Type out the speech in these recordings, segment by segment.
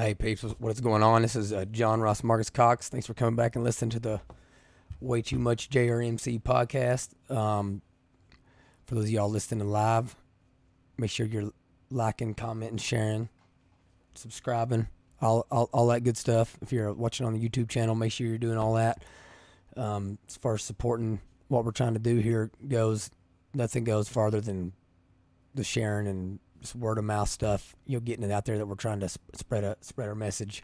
Hey, peeps, what's going on? This is John Ross Marcus Cox. Thanks for coming back and listening to the Way Too Much JRMC podcast. For those of y'all listening live, make sure you're liking, commenting, sharing, subscribing, all that good stuff. If you're watching on the YouTube channel, make sure you're doing all that. As far as supporting what we're trying to do here goes, nothing goes farther than the sharing and just word of mouth stuff, getting it out there that we're trying to spread our message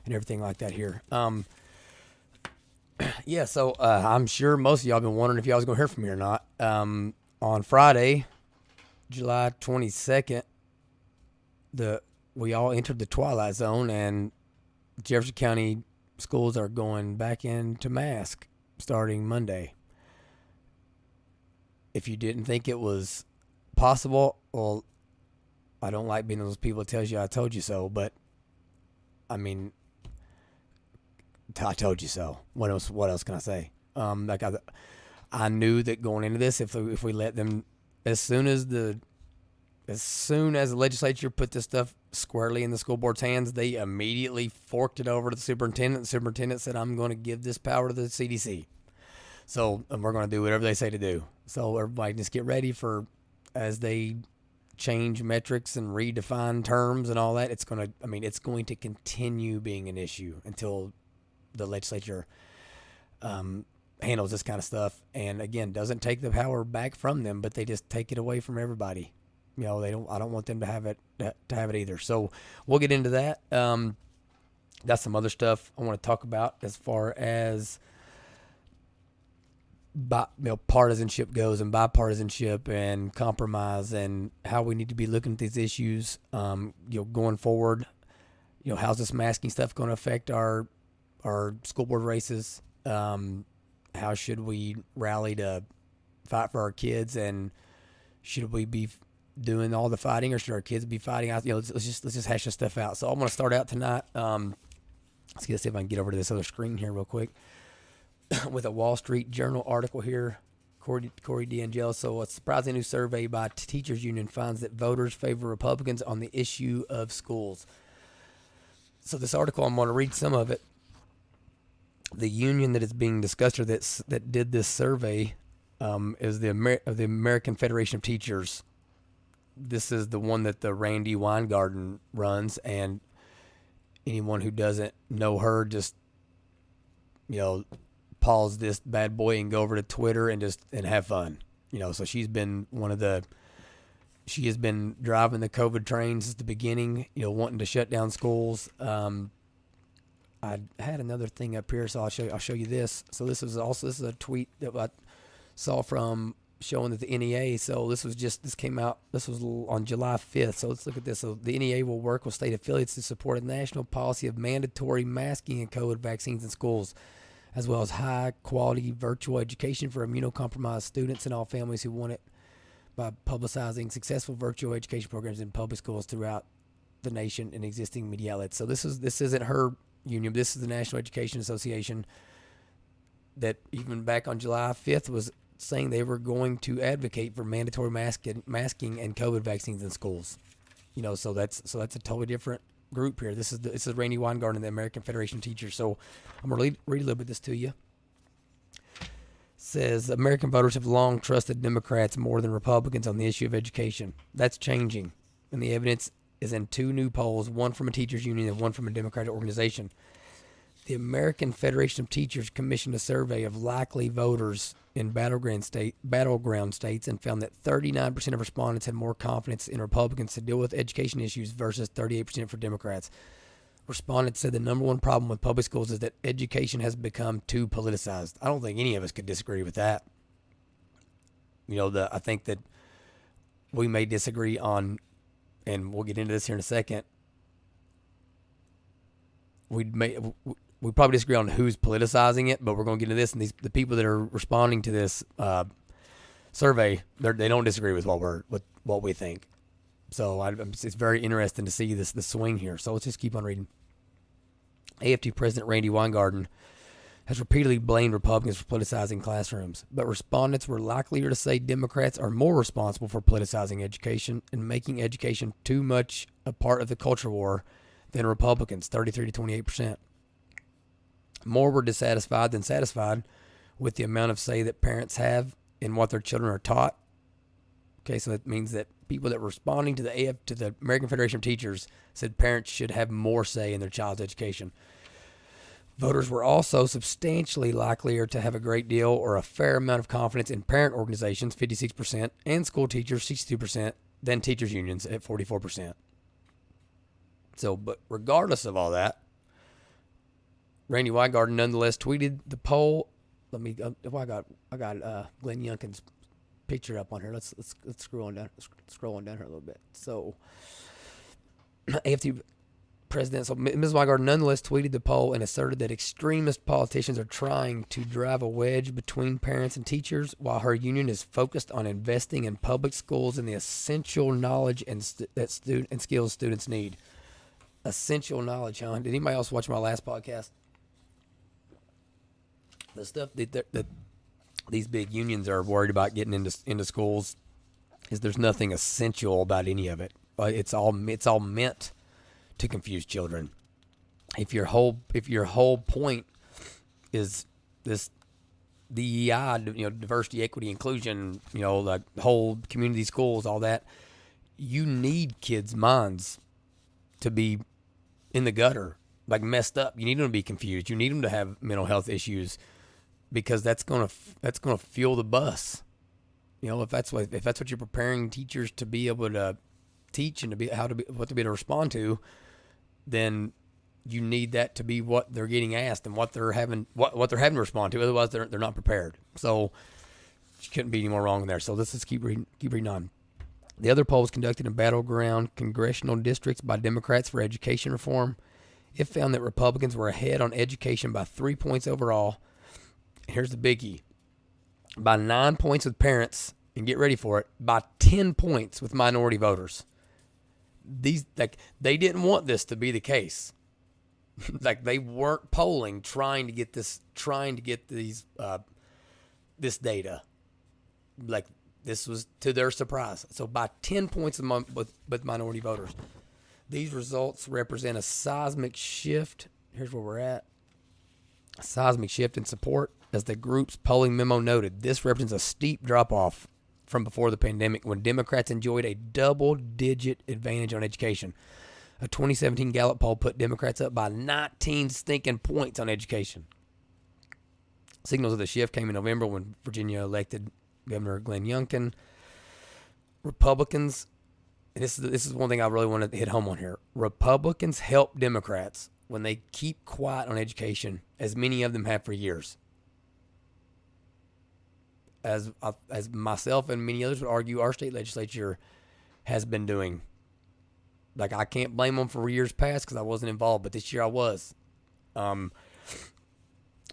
and everything like that here. So I'm sure most of y'all been wondering if y'all was gonna hear from me or not. On Friday, July 22nd, we all entered the twilight zone, and Jefferson County schools are going back into mask starting Monday. If you didn't think it was possible, well, I don't like being those people that tells you I told you so, but I mean, I told you so. What else can I say? I knew that going into this, if we let them, as soon as the legislature put this stuff squarely in the school board's hands, they immediately forked it over to the superintendent. The superintendent said, "I'm going to give this power to the CDC." So, and we're going to do whatever they say to do. So everybody just get ready for, as they change metrics and redefine terms and all that, it's going to continue being an issue until the legislature handles this kind of stuff. And again, doesn't take the power back from them, but they just take it away from everybody. I don't want them to have it either. So we'll get into that. That's some other stuff I want to talk about as far as partisanship goes, and bipartisanship and compromise, and how we need to be looking at these issues, going forward. How's this masking stuff going to affect our school board races? How should we rally to fight for our kids, and should we be doing all the fighting, or should our kids be fighting out? Let's just hash this stuff out. So I'm going to start out tonight. Let's see if I can get over to this other screen here real quick. With a Wall Street Journal article here, Corey D'Angelo. So a surprising new survey by Teachers Union finds that voters favor Republicans on the issue of schools. So this article, I'm going to read some of it. The union that is being discussed, or that did this survey, is the American Federation of Teachers. This is the one that the Randi Weingarten runs, and anyone who doesn't know her, just pause this bad boy and go over to Twitter and have fun. So she has been driving the COVID train since the beginning, wanting to shut down schools. I had another thing up here, so I'll show you this. So this is a tweet that I saw from showing that the NEA, so this was on July 5th. So let's look at this. So the NEA will work with state affiliates to support a national policy of mandatory masking and COVID vaccines in schools, as well as high-quality virtual education for immunocompromised students and all families who want it, by publicizing successful virtual education programs in public schools throughout the nation and existing media outlets. So this isn't her union. This is the National Education Association that even back on July 5th was saying they were going to advocate for mandatory masking and COVID vaccines in schools. So that's a totally different group here. This is Randi Weingarten of the American Federation of Teachers. So I'm going to read a little bit of this to you. It says, American voters have long trusted Democrats more than Republicans on the issue of education. That's changing, and the evidence is in two new polls, one from a teachers union and one from a Democratic organization. The American Federation of Teachers commissioned a survey of likely voters in battleground states and found that 39% of respondents had more confidence in Republicans to deal with education issues versus 38% for Democrats. Respondents said the number one problem with public schools is that education has become too politicized. I don't think any of us could disagree with that. I think that we may disagree on, and we'll get into this here in a second, we probably disagree on who's politicizing it, but we're going to get into this. And the people that are responding to this survey, they don't disagree with what we think. So it's very interesting to see the swing here. So let's just keep on reading. AFT President Randi Weingarten has repeatedly blamed Republicans for politicizing classrooms, but respondents were likelier to say Democrats are more responsible for politicizing education and making education too much a part of the culture war than Republicans, 33 to 28%. More were dissatisfied than satisfied with the amount of say that parents have in what their children are taught. Okay, so that means that people that were responding to the American Federation of Teachers said parents should have more say in their child's education. Voters were also substantially likelier to have a great deal or a fair amount of confidence in parent organizations, 56%, and school teachers, 62%, than teachers' unions at 44%. So, but regardless of all that, Randy Weingarten nonetheless tweeted the poll. I got Glenn Youngkin's picture up on here. Let's scroll on down here a little bit. So, AFT president, so Ms. Weingarten nonetheless tweeted the poll and asserted that extremist politicians are trying to drive a wedge between parents and teachers, while her union is focused on investing in public schools and the essential knowledge and skills students need. Essential knowledge, huh? Did anybody else watch my last podcast? The stuff that these big unions are worried about getting into schools is there's nothing essential about any of it. It's all meant to confuse children. If your whole point is this DEI, diversity, equity, inclusion, the whole community schools, all that, you need kids' minds to be in the gutter, like messed up. You need them to be confused. You need them to have mental health issues, because that's gonna fuel the bus. If that's what you're preparing teachers to be able to teach and to be what to be able to respond to, then you need that to be what they're getting asked and what they're having to respond to. Otherwise, they're not prepared. So you couldn't be any more wrong there. So let's just keep reading on. The other poll was conducted in battleground congressional districts by Democrats for education reform. It found that Republicans were ahead on education by 3 points overall. Here's the biggie: by 9 points with parents, and get ready for it, by 10 points with minority voters. They didn't want this to be the case. They weren't polling trying to get this data. This was to their surprise. So by 10 points with minority voters. These results represent a seismic shift. Here's where we're at. A seismic shift in support. As the group's polling memo noted, this represents a steep drop-off from before the pandemic, when Democrats enjoyed a double-digit advantage on education. A 2017 Gallup poll put Democrats up by 19 stinking points on education. Signals of the shift came in November when Virginia elected Governor Glenn Youngkin. Republicans, and this is one thing I really want to hit home on here. Republicans help Democrats when they keep quiet on education, as many of them have for years. As myself and many others would argue, our state legislature has been doing. I can't blame them for years past because I wasn't involved, but this year I was. But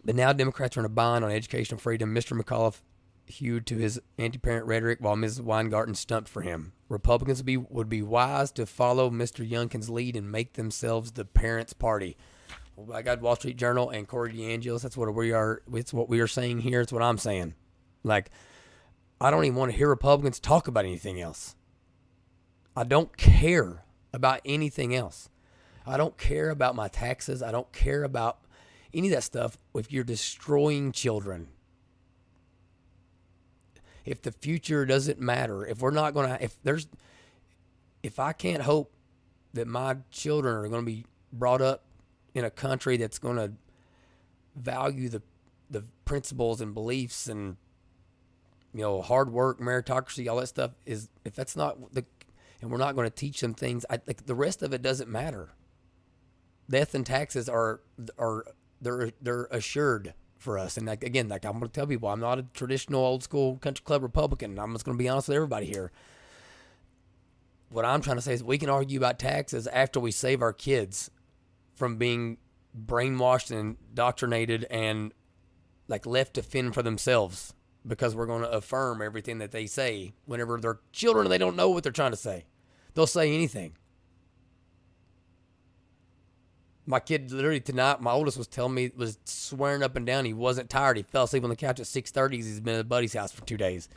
now Democrats are in a bind on educational freedom. Mr. McAuliffe hewed to his anti-parent rhetoric while Ms. Weingarten stumped for him. Republicans would be wise to follow Mr. Youngkin's lead and make themselves the parents' party. Well, I got Wall Street Journal and Corey DeAngelis. That's what we are. It's what we are saying here. It's what I'm saying. I don't even want to hear Republicans talk about anything else. I don't care about anything else. I don't care about my taxes. I don't care about any of that stuff if you're destroying children. If the future doesn't matter, if I can't hope that my children are going to be brought up in a country that's going to value the principles and beliefs and hard work, meritocracy, all that stuff, is if that's not and we're not going to teach them things, the rest of it doesn't matter. Death and taxes they're assured for us. And again, I'm going to tell people, I'm not a traditional old school country club Republican. I'm just going to be honest with everybody here. What I'm trying to say is we can argue about taxes after we save our kids from being brainwashed and indoctrinated and left to fend for themselves, because we're going to affirm everything that they say whenever they're children and they don't know what they're trying to say. They'll say anything. My kid literally tonight, my oldest was swearing up and down he wasn't tired. He fell asleep on the couch at 6:30 because he's been at a buddy's house for 2 days.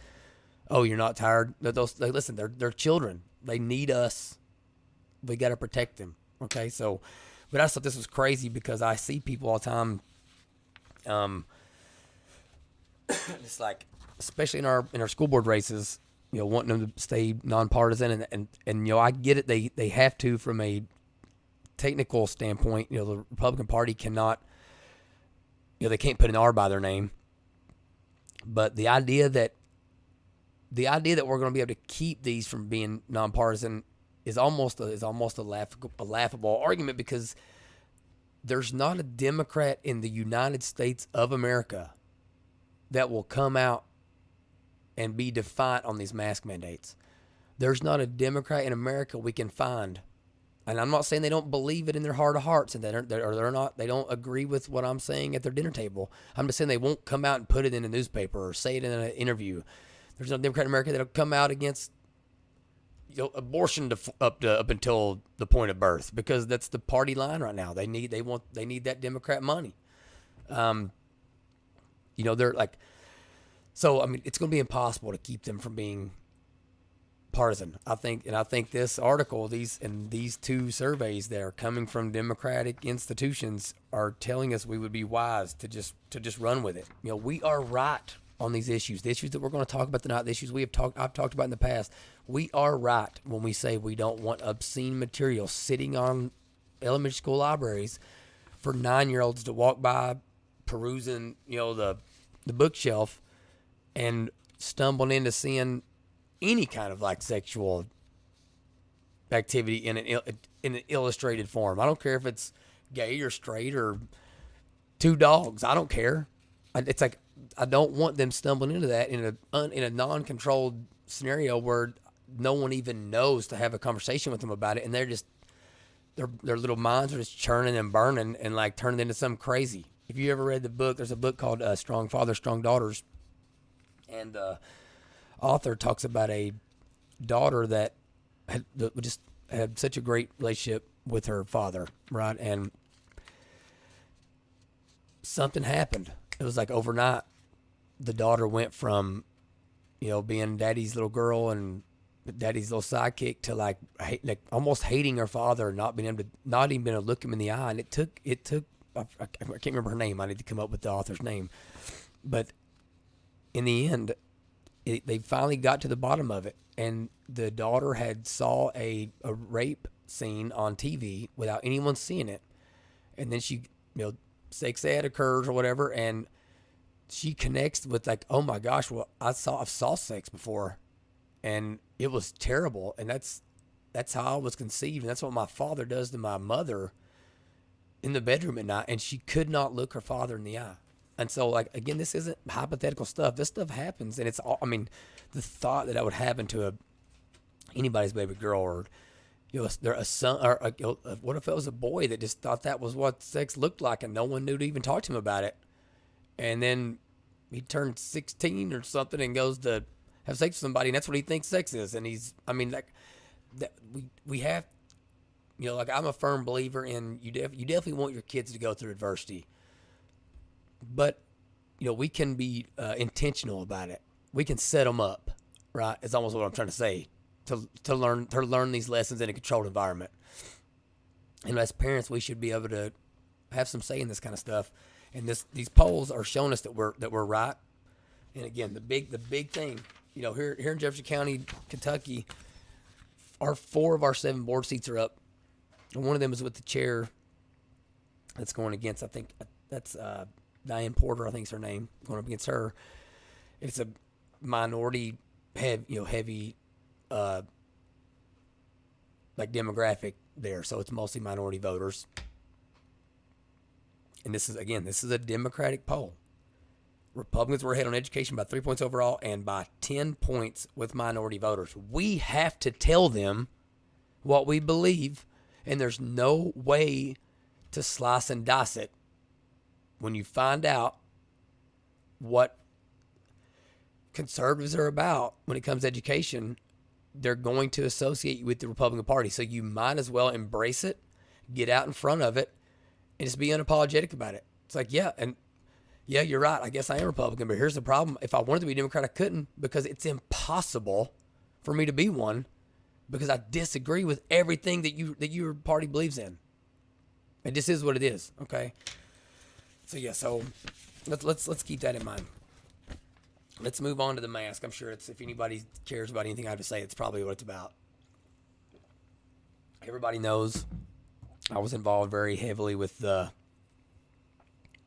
Oh, you're not tired? Listen, they're children. They need us. We got to protect them, Okay, so, but I thought this was crazy because I see people all the time, it's like, especially in our school board races, wanting them to stay nonpartisan, and I get it. They have to from a technical standpoint. The Republican Party cannot, they can't put an R by their name. But the idea that we're going to be able to keep these from being nonpartisan is almost a laughable argument, because there's not a Democrat in the United States of America that will come out and be defiant on these mask mandates. There's not a Democrat in America we can find, and I'm not saying they don't believe it in their heart of hearts, and they don't agree with what I'm saying at their dinner table. I'm just saying they won't come out and put it in a newspaper or say it in an interview. There's no Democrat in America that'll come out against abortion up until the point of birth, because that's the party line right now. They need that Democrat money. They're like, so I mean, it's going to be impossible to keep them from being partisan. I think this article, these two surveys that are coming from Democratic institutions are telling us we would be wise to just run with it. We are right on these issues. The issues that we're going to talk about tonight, the issues I've talked about in the past. We are right when we say we don't want obscene material sitting on elementary school libraries for 9-year-olds to walk by, perusing, the bookshelf, and stumbling into seeing any kind of like sexual activity in an illustrated form. I don't care if it's gay or straight or two dogs. I don't care. It's like, I don't want them stumbling into that in a non-controlled scenario where no one even knows to have a conversation with them about it, and their little minds are just churning and burning and like turning into something crazy. If you ever read the book, there's a book called Strong Fathers, Strong Daughters, and the author talks about a daughter that just had such a great relationship with her father, right? And something happened. It was like overnight, the daughter went from, being daddy's little girl and daddy's little sidekick to like almost hating her father and not even being able to look him in the eye. And it took. I can't remember her name. I need to come up with the author's name, but in the end, they finally got to the bottom of it, and the daughter had saw a rape scene on TV without anyone seeing it, and then she, sex ed occurs or whatever, and she connects with like, oh my gosh, well, I saw sex before, and it was terrible, and that's how I was conceived, and that's what my father does to my mother in the bedroom at night, and she could not look her father in the eye. And so, like, again, this isn't hypothetical stuff. This stuff happens, and it's all, I mean, the thought that would happen to anybody's baby girl, or they're a son, or what if it was a boy that just thought that was what sex looked like, and no one knew to even talk to him about it, and then he turned 16 or something and goes to have sex with somebody, and that's what he thinks sex is, and we have, like, I'm a firm believer in you definitely want your kids to go through adversity. But, we can be intentional about it. We can set them up, right? It's almost what I'm trying to say, to learn these lessons in a controlled environment. And as parents, we should be able to have some say in this kind of stuff. And these polls are showing us that we're right. And again, the big thing, here in Jefferson County, Kentucky, 4 of our 7 board seats are up, and one of them is with the chair that's going against. I think that's Diane Porter, I think is her name, going up against her. It's a minority heavy like demographic there, so it's mostly minority voters. And this is a Democratic poll. Republicans were ahead on education by 3 points overall and by 10 points with minority voters. We have to tell them what we believe, and there's no way to slice and dice it. When you find out what conservatives are about when it comes to education, they're going to associate you with the Republican Party. So you might as well embrace it, get out in front of it, and just be unapologetic about it. It's like, yeah, you're right. I guess I am Republican, but here's the problem. If I wanted to be Democrat, I couldn't, because it's impossible for me to be one, because I disagree with everything that your party believes in. It just is what it is. Okay. So let's keep that in mind. Let's move on to the mask. I'm sure if anybody cares about anything I have to say, it's probably what it's about. Everybody knows I was involved very heavily with the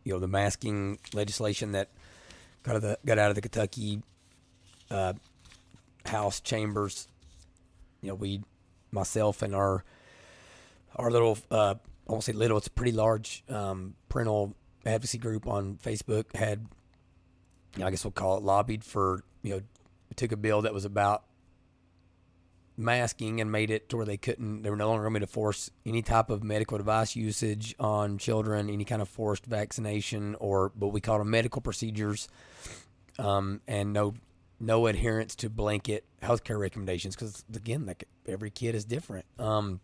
masking legislation that got out of the Kentucky House chambers. Myself and our little, I won't say little, it's a pretty large parental advocacy group on Facebook had, I guess we'll call it, lobbied for, took a bill that was about masking and made it to where they were no longer going to force any type of medical device usage on children, any kind of forced vaccination or what we call them medical procedures, and no adherence to blanket healthcare recommendations, because again, like every kid is different. And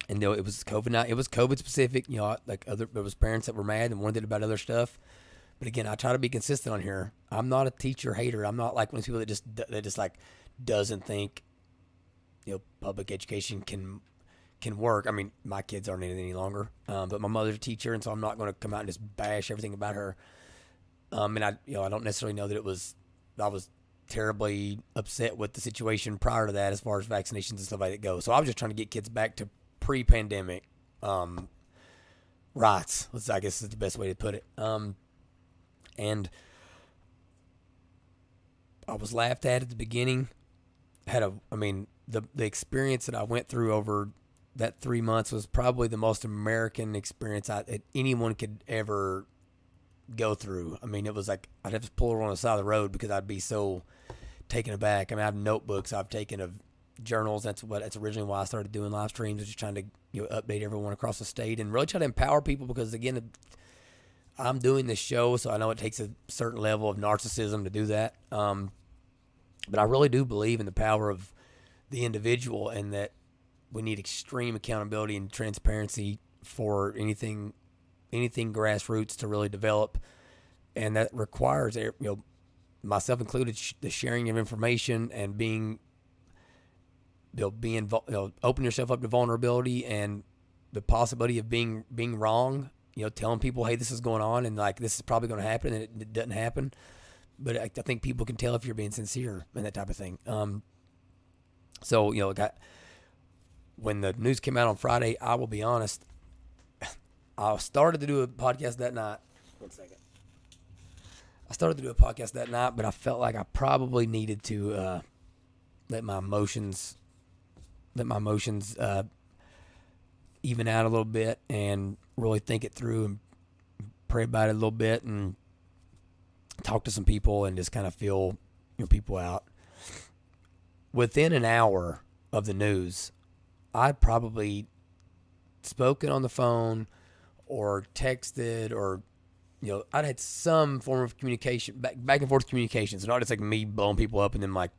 it was COVID specific. There was parents that were mad and wanted about other stuff. But again, I try to be consistent on here. I'm not a teacher hater. I'm not like one of those people that just like doesn't think, public education can work. I mean, my kids aren't in it any longer. But my mother's a teacher, and so I'm not going to come out and just bash everything about her. And I don't necessarily know that I was terribly upset with the situation prior to that as far as vaccinations and stuff like that go. So I was just trying to get kids back to pre-pandemic rights. I guess is the best way to put it. And I was laughed at the beginning. The experience that I went through over that 3 months was probably the most American experience that anyone could ever go through. I mean, it was like I'd have to pull her on the side of the road because I'd be so taken aback. I mean, I have notebooks I've taken of journals. That's originally why I started doing live streams, was just trying to update everyone across the state and really try to empower people, because again, I'm doing this show, so I know it takes a certain level of narcissism to do that. But I really do believe in the power of the individual, and that we need extreme accountability and transparency for anything grassroots to really develop, and that requires myself included the sharing of information and being open yourself up to vulnerability and the possibility of being wrong. Telling people, hey, this is going on, and like this is probably going to happen, and it doesn't happen. But I think people can tell if you're being sincere and that type of thing. So when the news came out on Friday, I will be honest, I started to do a podcast that night. 1 second. I started to do a podcast that night, but I felt like I probably needed to let my emotions even out a little bit and really think it through and pray about it a little bit and talk to some people and just kind of feel people out. Within an hour of the news, I'd probably spoken on the phone or texted, or I'd had some form of communication, back and forth communications, not just like me blowing people up and then like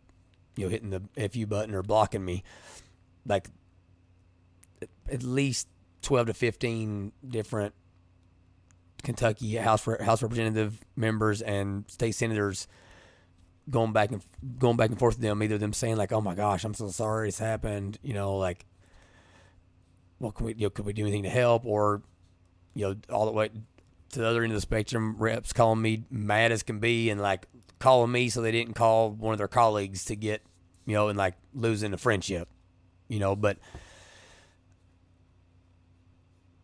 hitting the FU button or blocking me. Like at least 12 to 15 different Kentucky House Representative members and state senators going back and forth with them, either them saying like, "Oh my gosh, I'm so sorry it's happened," like, "What can we could we do anything to help?" Or all the way to the other end of the spectrum, reps calling me mad as can be and like calling me so they didn't call one of their colleagues to get and like losing a friendship, but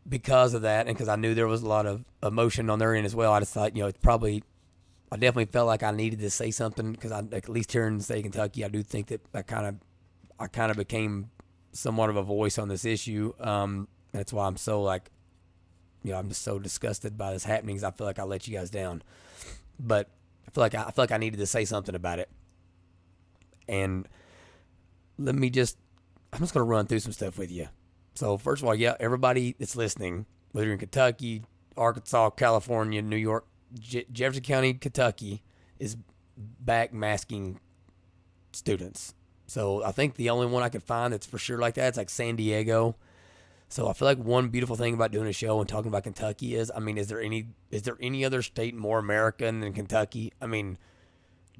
because of that, and because I knew there was a lot of emotion on their end as well, I just thought, I definitely felt like I needed to say something, because at least here in the state of Kentucky, I do think that I kind of became somewhat of a voice on this issue. That's why I'm so like, I'm just so disgusted by this happening, because I feel like I let you guys down. But I feel like I needed to say something about it. And I'm just going to run through some stuff with you. So first of all, everybody that's listening, whether you're in Kentucky, Arkansas, California, New York, Jefferson County, Kentucky, is back masking students. So I think the only one I could find that's for sure like that is like San Diego. So I feel like one beautiful thing about doing a show and talking about Kentucky is there any other state more American than Kentucky? I mean,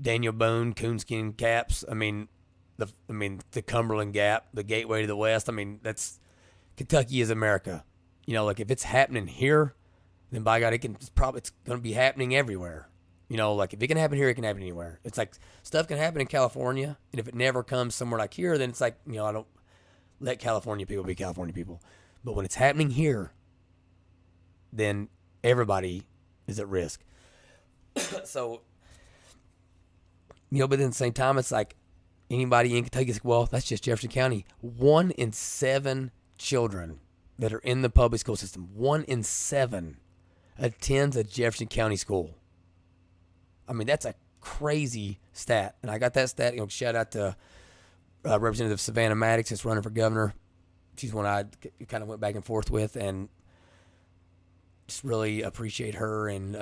Daniel Boone, coonskin caps. I mean, the Cumberland Gap, the gateway to the West. I mean, Kentucky is America. Like if it's happening here, then by God, it's going to be happening everywhere. Like if it can happen here, it can happen anywhere. It's like stuff can happen in California, and if it never comes somewhere like here, then it's like, I don't let California people be California people. But when it's happening here, then everybody is at risk. So, but then at the same time, it's like anybody in Kentucky is, well, that's just Jefferson County. 1 in 7 children that are in the public school system, 1 in 7 attends a Jefferson County school. I mean, that's a crazy stat. And I got that stat, shout out to Representative Savannah Maddox, that's running for governor. She's one I kind of went back and forth with, and just really appreciate her and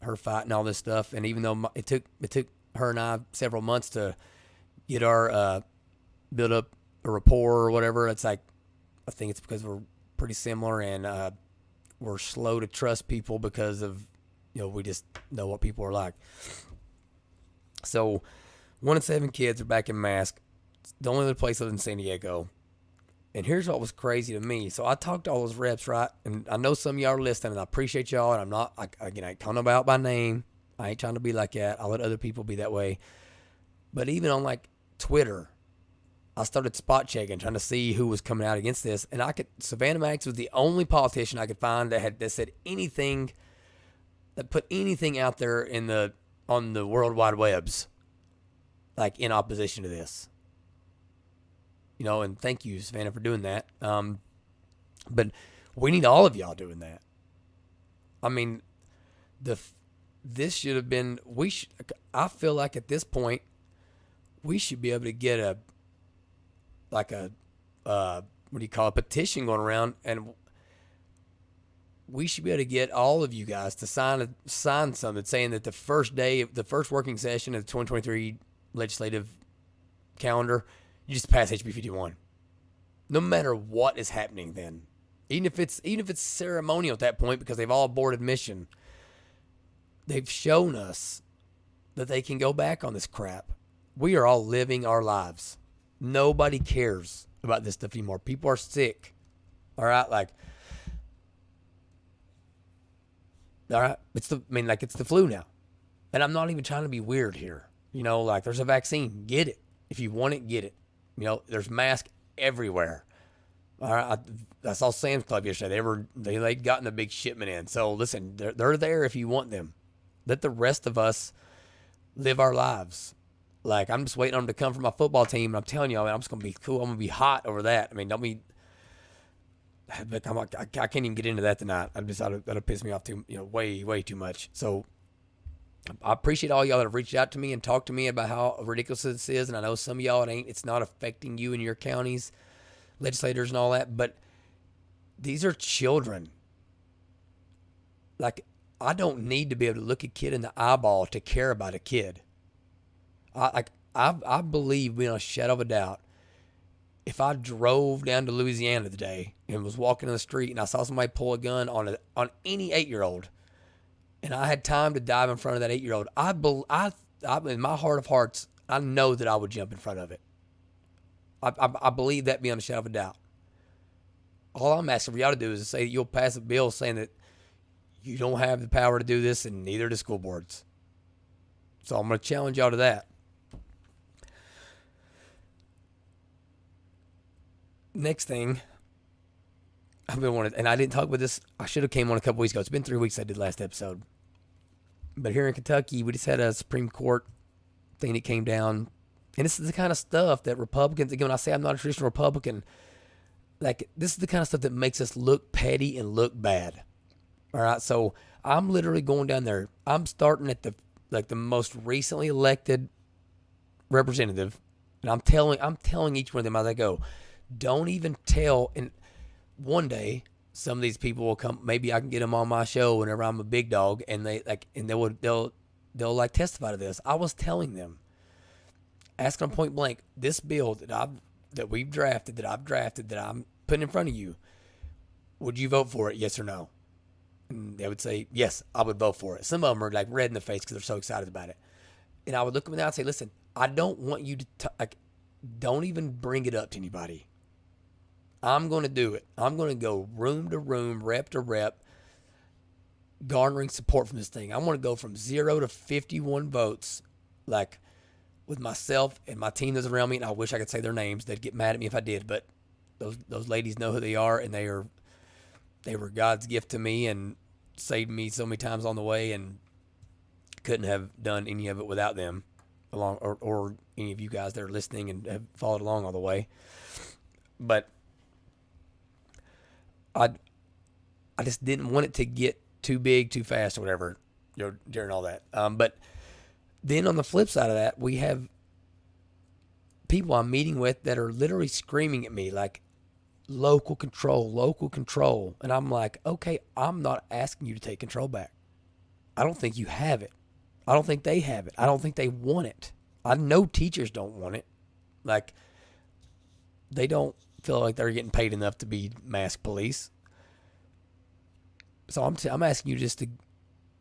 her fight and all this stuff. And even though it took her and I several months to get our build up a rapport or whatever, it's like, I think it's because we're pretty similar, and we're slow to trust people because of, we just know what people are like. So 1 in 7 kids are back in mask. It's the only other place other than San Diego. And here's what was crazy to me. So I talked to all those reps, right? And I know some of y'all are listening, and I appreciate y'all. And I'm not, I ain't calling them out by name. I ain't trying to be like that. I'll let other people be that way. But even on like Twitter, I started spot checking, trying to see who was coming out against this. And Savannah Maddox was the only politician I could find that said anything, that put anything out there on the World Wide Webs, like in opposition to this. And thank you, Savannah, for doing that. But we need all of y'all doing that. I mean, this should have been, I feel like at this point, we should be able to get a petition going around, and we should be able to get all of you guys to sign something saying that the first working session of the 2023 legislative calendar, you just pass HB 51. No matter what is happening then. Even if it's ceremonial at that point, because they've all aborted mission, they've shown us that they can go back on this crap. We are all living our lives. Nobody cares about this stuff anymore. People are sick. All right? It's the flu now. And I'm not even trying to be weird here. There's a vaccine. Get it. If you want it, get it. There's masks everywhere. All right, I saw Sam's Club yesterday. They gotten a big shipment in. So listen, they're there if you want them. Let the rest of us live our lives. I'm just waiting on them to come from my football team. And I'm telling you, I'm just gonna be cool. I'm gonna be hot over that. I mean, don't be. But I can't even get into that tonight. That'll piss me off too. Way too much. So I appreciate all y'all that have reached out to me and talked to me about how ridiculous this is. And I know some of y'all, it's not affecting you in your counties, legislators and all that, but these are children. I don't need to be able to look a kid in the eyeball to care about a kid. I believe beyond a shadow of a doubt, if I drove down to Louisiana today and was walking in the street and I saw somebody pull a gun on any 8-year-old, and I had time to dive in front of that 8-year-old, I in my heart of hearts, I know that I would jump in front of it. I believe that beyond a shadow of a doubt. All I'm asking for y'all to do is to say that you'll pass a bill saying that you don't have the power to do this, and neither do school boards. So I'm going to challenge y'all to that. Next thing, I've been wanting, and I didn't talk about this. I should have came on a couple weeks ago. It's been 3 weeks I did last episode. But here in Kentucky, we just had a Supreme Court thing that came down. And this is the kind of stuff that Republicans, again, when I say I'm not a traditional Republican, this is the kind of stuff that makes us look petty and look bad. All right, so I'm literally going down there. I'm starting at the most recently elected representative, and I'm telling each one of them as I go, don't even tell. And one day, some of these people will come. Maybe I can get them on my show whenever I'm a big dog, and they'll testify to this. I was telling them, asking them point blank, this bill that I've drafted, that I'm putting in front of you, would you vote for it? Yes or no? And they would say, yes, I would vote for it. Some of them are red in the face because they're so excited about it. And I would look them in the eye and say, listen, I don't want you to don't even bring it up to anybody. I'm going to do it. I'm going to go room to room, rep to rep, garnering support from this thing. I want to go from 0 to 51 votes, like with myself and my team that's around me. And I wish I could say their names. They'd get mad at me if I did, but those ladies know who they are, and they were God's gift to me and saved me so many times on the way, and couldn't have done any of it without them, along or any of you guys that are listening and have followed along all the way. But I just didn't want it to get too big too fast or whatever, during all that. But then on the flip side of that, we have people I'm meeting with that are literally screaming at me like, local control. And I'm like, okay, I'm not asking you to take control back. I don't think you have it. I don't think they have it. I don't think they want it. I know teachers don't want it. Like, they don't feel like they're getting paid enough to be mask police. So I'm asking you just to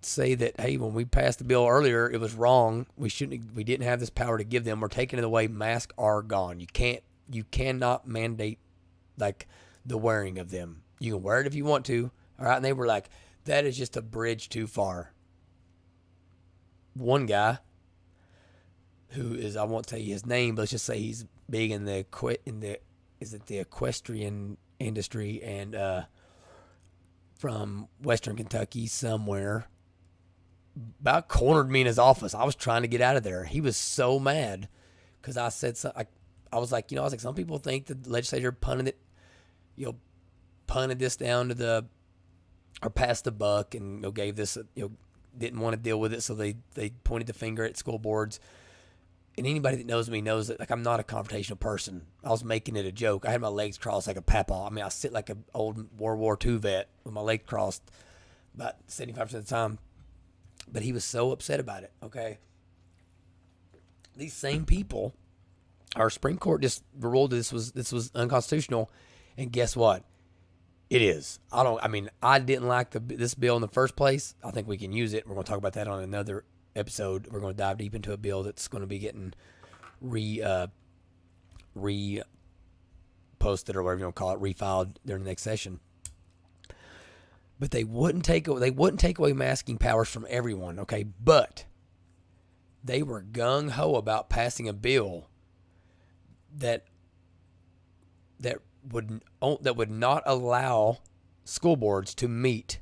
say that, hey, when we passed the bill earlier, it was wrong. We didn't have this power to give them. We're taking it away. Masks are gone. You cannot mandate like the wearing of them. You can wear it if you want to. All right. And they were like, that is just a bridge too far. One guy who is, I won't tell you his name, but let's just say he's big in the equestrian industry, and from Western Kentucky somewhere, about cornered me in his office. I was trying to get out of there. He was so mad because I said something. I was like, some people think the legislature punted this down to or passed the buck, and gave this, didn't want to deal with it, so they pointed the finger at school boards. And anybody that knows me knows that, like, I'm not a confrontational person. I was making it a joke. I had my legs crossed like a papaw. I mean, I sit like an old World War II vet with my legs crossed about 75% of the time. But he was so upset about it, okay? These same people, our Supreme Court just ruled this was unconstitutional, and guess what? It is. I didn't like this bill in the first place. I think we can use it. We're going to talk about that on another episode. We're going to dive deep into a bill that's going to be getting re-posted or whatever you want to call it, refiled during the next session. But they wouldn't take away masking powers from everyone, okay? But they were gung-ho about passing a bill that would not allow school boards to meet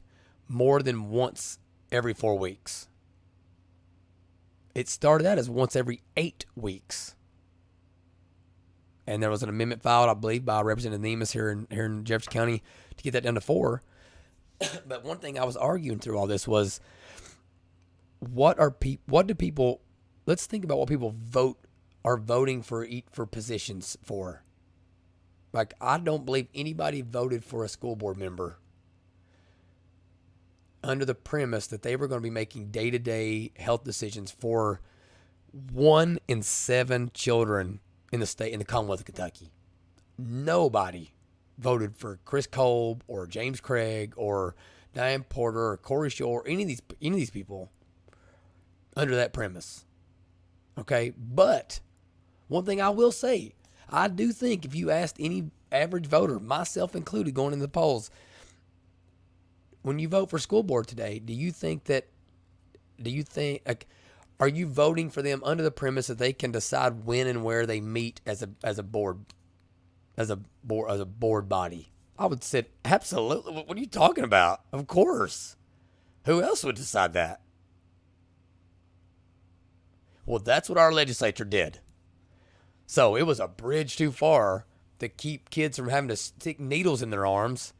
more than once every 4 weeks. It started out as once every 8 weeks. And there was an amendment filed, I believe, by Representative Nemes here in Jefferson County to get that down to 4. But one thing I was arguing through all this was, let's think about what people are voting for positions for. Like, I don't believe anybody voted for a school board member under the premise that they were going to be making day-to-day health decisions for 1 in 7 children in the Commonwealth of Kentucky. Nobody voted for Chris Kolb or James Craig or Diane Porter or Corey Shore or any of these people under that premise. Okay? But one thing I will say, I do think if you asked any average voter, myself included, going into the polls, when you vote for school board today, are you voting for them under the premise that they can decide when and where they meet as a board body? I would say absolutely. What are you talking about? Of course. Who else would decide that? Well, that's what our legislature did. So it was a bridge too far to keep kids from having to stick needles in their arms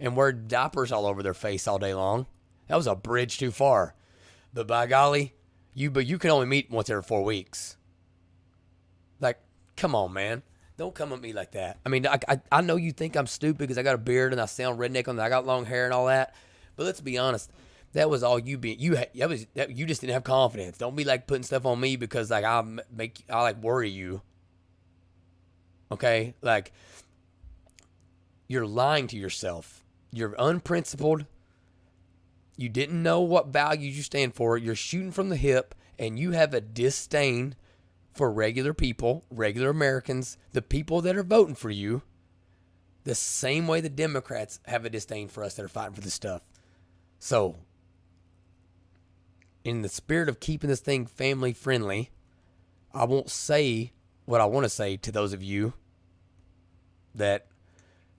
and wear diapers all over their face all day long. That was a bridge too far. But by golly, you can only meet once every 4 weeks. Like, come on, man. Don't come at me like that. I mean, I know you think I'm stupid because I got a beard and I sound redneck on that. I got long hair and all that. But let's be honest. That was all you being. You just didn't have confidence. Don't be like putting stuff on me because like I worry you. Okay? Like, you're lying to yourself. You're unprincipled. You didn't know what values you stand for. You're shooting from the hip, and you have a disdain for regular people, regular Americans, the people that are voting for you, the same way the Democrats have a disdain for us that are fighting for this stuff. So, in the spirit of keeping this thing family friendly, I won't say what I want to say to those of you that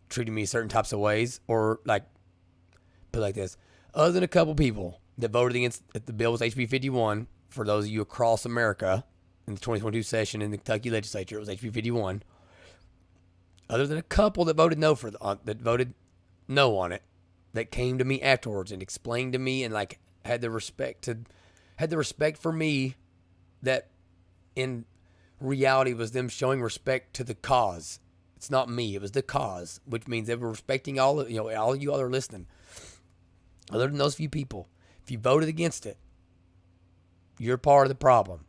treated me certain types of ways, or like, put it like this. Other than a couple people that voted against the bill was HB 51, for those of you across America in the 2022 session in the Kentucky legislature, it was HB 51. Other than a couple that voted no that voted no on it, that came to me afterwards and explained to me and like had the respect for me, that in reality was them showing respect to the cause. It's not me, it was the cause, which means they were respecting all of you all that are listening. Other than those few people, if you voted against it, you're part of the problem.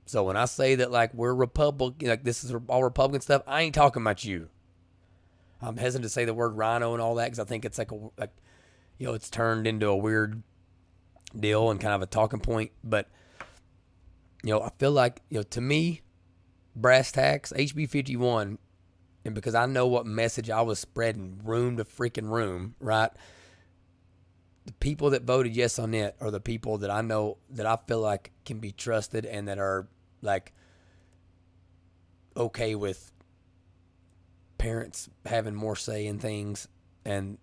So when I say that like we're Republican, like this is all Republican stuff, I ain't talking about you. I'm hesitant to say the word rhino and all that because I think it's it's turned into a weird deal and kind of a talking point. But I feel like to me, brass tacks, HB 51, and because I know what message I was spreading room to freaking room, right? The people that voted yes on it are the people that I know that I feel like can be trusted and that are like okay with parents having more say in things and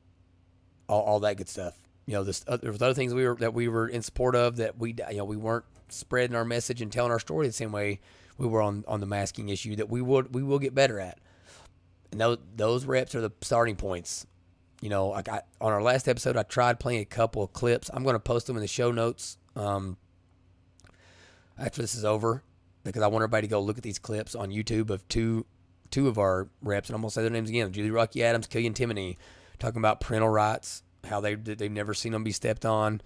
all that good stuff. There was other things that we were in support of that we weren't spreading our message and telling our story the same way we were on the masking issue that we will get better at. And those reps are the starting points. On our last episode, I tried playing a couple of clips. I'm going to post them in the show notes after this is over because I want everybody to go look at these clips on YouTube of two of our reps, and I'm going to say their names again. Julie Rocky Adams, Killian Timoney, talking about parental rights, how they've never seen them be stepped on.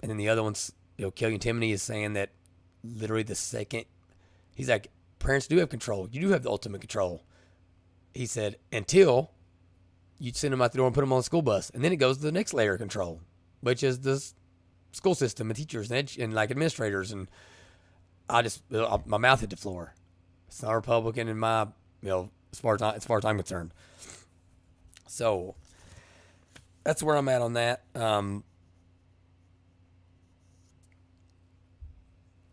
And then the other one's, Killian Timoney is saying that literally the second, he's like, parents do have control. You do have the ultimate control. He said, until you send them out the door and put them on the school bus. And then it goes to the next layer of control, which is the school system and teachers and like administrators. And my mouth hit the floor. It's not Republican in my, as far as I'm concerned. So that's where I'm at on that. And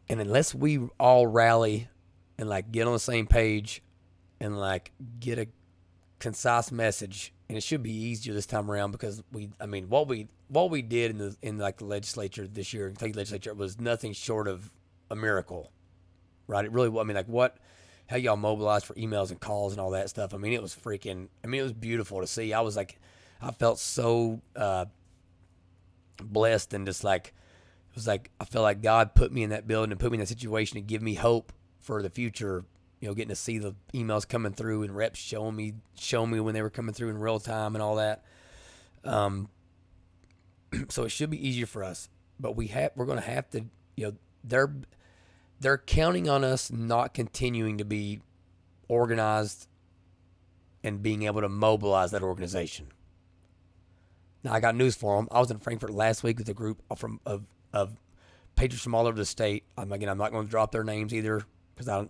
unless we all rally and like get on the same page and like get a concise message, and it should be easier this time around because what we did in the legislature this year, Kentucky legislature, was nothing short of a miracle, right? It really, how y'all mobilized for emails and calls and all that stuff. It was it was beautiful to see. I felt so blessed and just like, it was like, I felt like God put me in that building and put me in that situation to give me hope for the future. Getting to see the emails coming through and reps showing me when they were coming through in real time and all that. So it should be easier for us, but we're going to have to, they're counting on us not continuing to be organized and being able to mobilize that organization. Now I got news for them. I was in Frankfurt last week with a group of patrons from all over the state. I'm not going to drop their names either because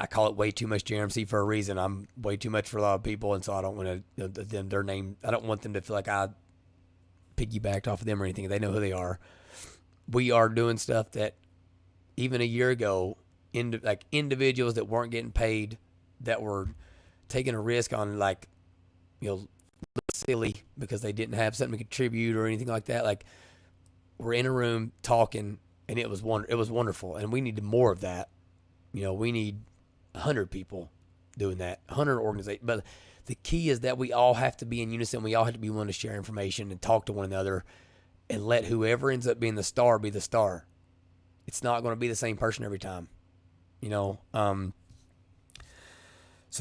I call it way too much JRMC for a reason. I'm way too much for a lot of people, and so I don't want to their name. I don't want them to feel like I piggybacked off of them or anything. They know who they are. We are doing stuff that even a year ago, individuals that weren't getting paid, that were taking a risk on silly because they didn't have something to contribute or anything like that. Like, we're in a room talking, and it was wonderful, and we needed more of that. We need 100 people doing that, 100 organizations. But the key is that we all have to be in unison. We all have to be willing to share information and talk to one another and let whoever ends up being the star be the star. It's not going to be the same person every time, So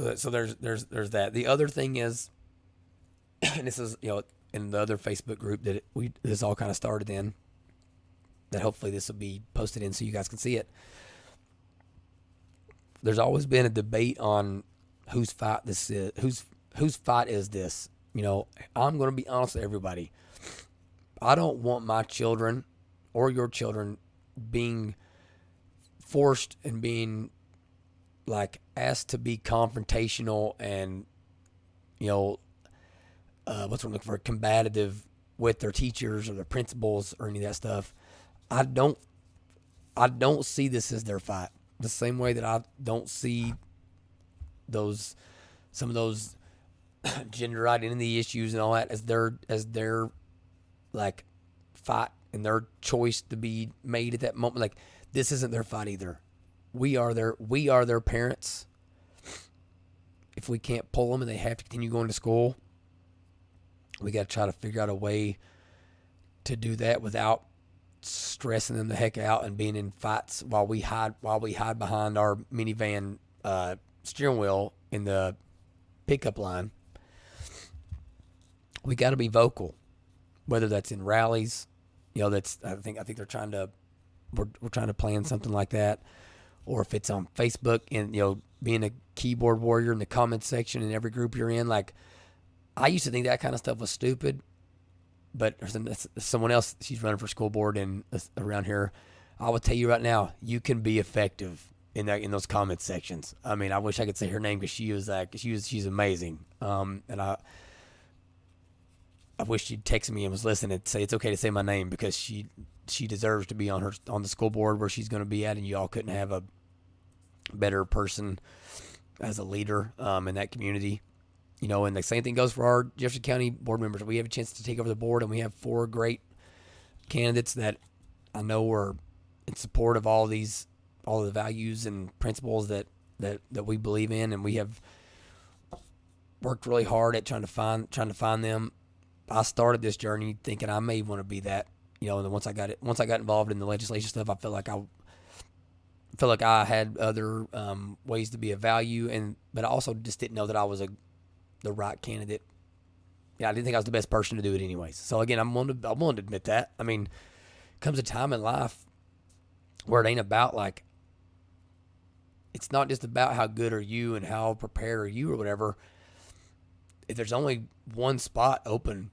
there's that. The other thing is, and this is, in the other Facebook group that this all kind of started in, that hopefully this will be posted in so you guys can see it. There's always been a debate on whose fight this is, whose fight is this. I'm going to be honest with everybody. I don't want my children or your children being forced and being like asked to be confrontational and, you know, what's what I'm looking for, combative with their teachers or their principals or any of that stuff. I don't see this as their fight. The same way that I don't see some of those gender identity issues and all that as their like fight and their choice to be made at that moment. Like, this isn't their fight either. We are their parents. If we can't pull them and they have to continue going to school, we got to try to figure out a way to do that without stressing them the heck out and being in fights while we hide behind our minivan steering wheel in the pickup line. We got to be vocal, whether that's in rallies. That's I think they're trying to we're trying to plan something like that, or if it's on Facebook and being a keyboard warrior in the comments section in every group you're in. Like, I used to think that kind of stuff was stupid, but someone else, she's running for school board and around here, I will tell you right now, you can be effective in those comments sections. I mean, I wish I could say her name because she's amazing. And I wish she'd text me and was listening and say it's okay to say my name, because she deserves to be on the school board where she's going to be at, and you all couldn't have a better person as a leader in that community. And the same thing goes for our Jefferson County board members. We have a chance to take over the board, and we have 4 great candidates that I know are in support of all of the values and principles that we believe in, and we have worked really hard at trying to find them. I started this journey thinking I may want to be that, and then once I got involved in the legislation stuff, I felt like I had other ways to be of value, but I also just didn't know that I was the right candidate. Yeah, I didn't think I was the best person to do it anyways. So again, I'm willing to admit that. I mean, comes a time in life where it ain't about like, it's not just about how good are you and how prepared are you or whatever. If there's only one spot open,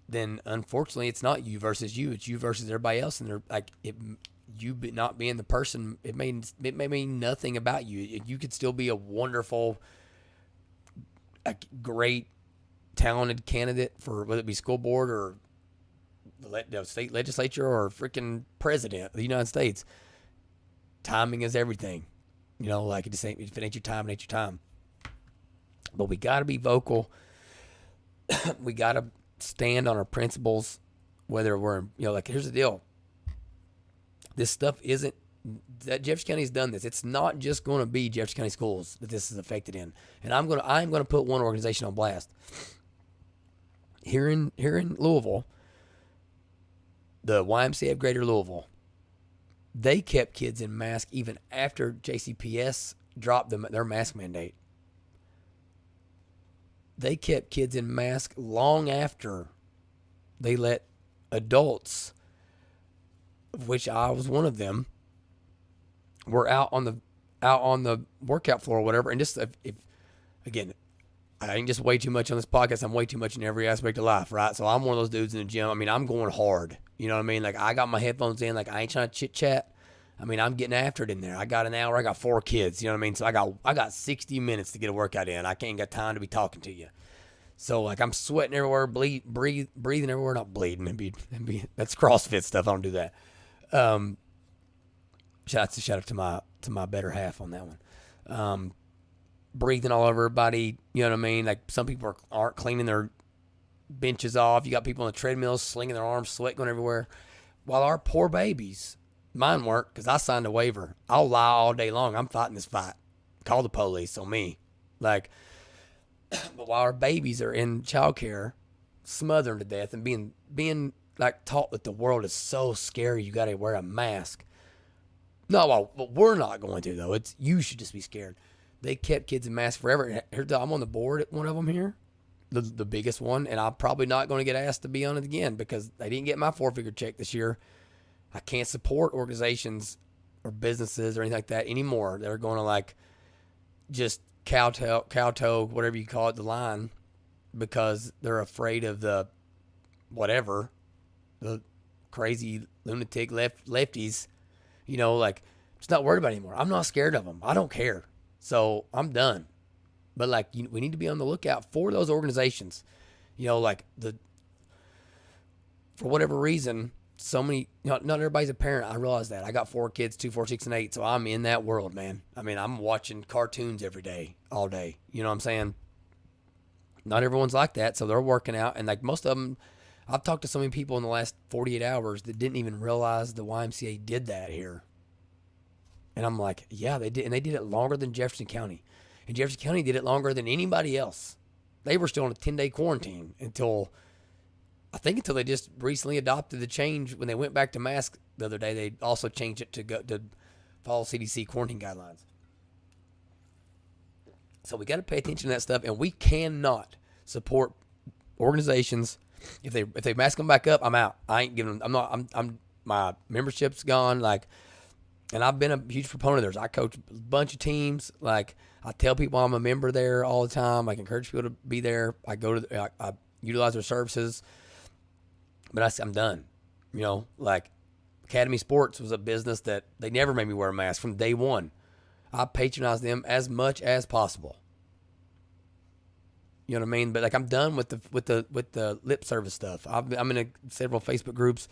then unfortunately it's not you versus you. It's you versus everybody else. And they're like, you not being the person, it may mean nothing about you. You could still be a wonderful, a great, talented candidate for whether it be school board or the state legislature or freaking president of the United States. Timing is everything. Like, if it ain't your time, it ain't your time. But we got to be vocal. We got to stand on our principles, whether we're, like, here's the deal. This stuff isn't, that Jefferson County's done this. It's not just going to be Jefferson County schools that this is affected in. And I'm going to put one organization on blast. Here in Louisville, the YMCA of Greater Louisville, they kept kids in mask even after JCPS dropped their mask mandate. They kept kids in mask long after they let adults, of which I was one of them, were out on the workout floor or whatever. And just if again, I ain't just way too much on this podcast. I'm way too much in every aspect of life, right? So I'm one of those dudes in the gym. I mean, I'm going hard. You know what I mean? Like, I got my headphones in. Like, I ain't trying to chit chat. I mean, I'm getting after it in there. I got an hour. I got 4 kids. You know what I mean? So I got 60 minutes to get a workout in. I can't got time to be talking to you. So, like, I'm sweating everywhere, breathing everywhere. Not bleeding. That's CrossFit stuff. I don't do that. Shout out to my better half on that one. Breathing all over everybody. You know what I mean? Like, some people aren't cleaning their benches off. You got people on the treadmills slinging their arms, sweat going everywhere. While our poor babies, mine weren't, because I signed a waiver. I'll lie all day long. I'm fighting this fight. Call the police on me. Like, but while our babies are in childcare, smothering to death and being like taught that the world is so scary, you got to wear a mask. No, well, we're not going to, though. You should just be scared. They kept kids in masks forever. I'm on the board at one of them here, the biggest one, and I'm probably not going to get asked to be on it again because they didn't get my 4-figure check this year. I can't support organizations or businesses or anything like that anymore. They're going to like just kowtow, whatever you call it, the line, because they're afraid of the crazy lunatic lefties, like Just not worried about it anymore. I'm not scared of them. I don't care. So I'm done. But like, we need to be on the lookout for those organizations. Like for whatever reason, so many, not everybody's a parent. I realize that. I got 4 kids, 2, 4, 6, and 8. So I'm in that world, man. I mean, I'm watching cartoons every day, all day. You know what I'm saying? Not everyone's like that. So they're working out. And like most of them, I've talked to so many people in the last 48 hours that didn't even realize the YMCA did that here. And I'm like, yeah, they did. And they did it longer than Jefferson County. And Jefferson County did it longer than anybody else. They were still on a 10-day quarantine until they just recently adopted the change. When they went back to mask the other day, they also changed it to follow CDC quarantine guidelines. So we got to pay attention to that stuff, and we cannot support organizations if they mask them back up. I'm out. I ain't giving them. I'm my membership's gone. Like, and I've been a huge proponent of theirs. I coach a bunch of teams. Like, I tell people I'm a member there all the time. I encourage people to be there. I utilize their services. But I'm done. Like Academy Sports was a business that they never made me wear a mask from day one. I patronize them as much as possible. You know what I mean? But like, I'm done with the lip service stuff. I'm in several Facebook groups.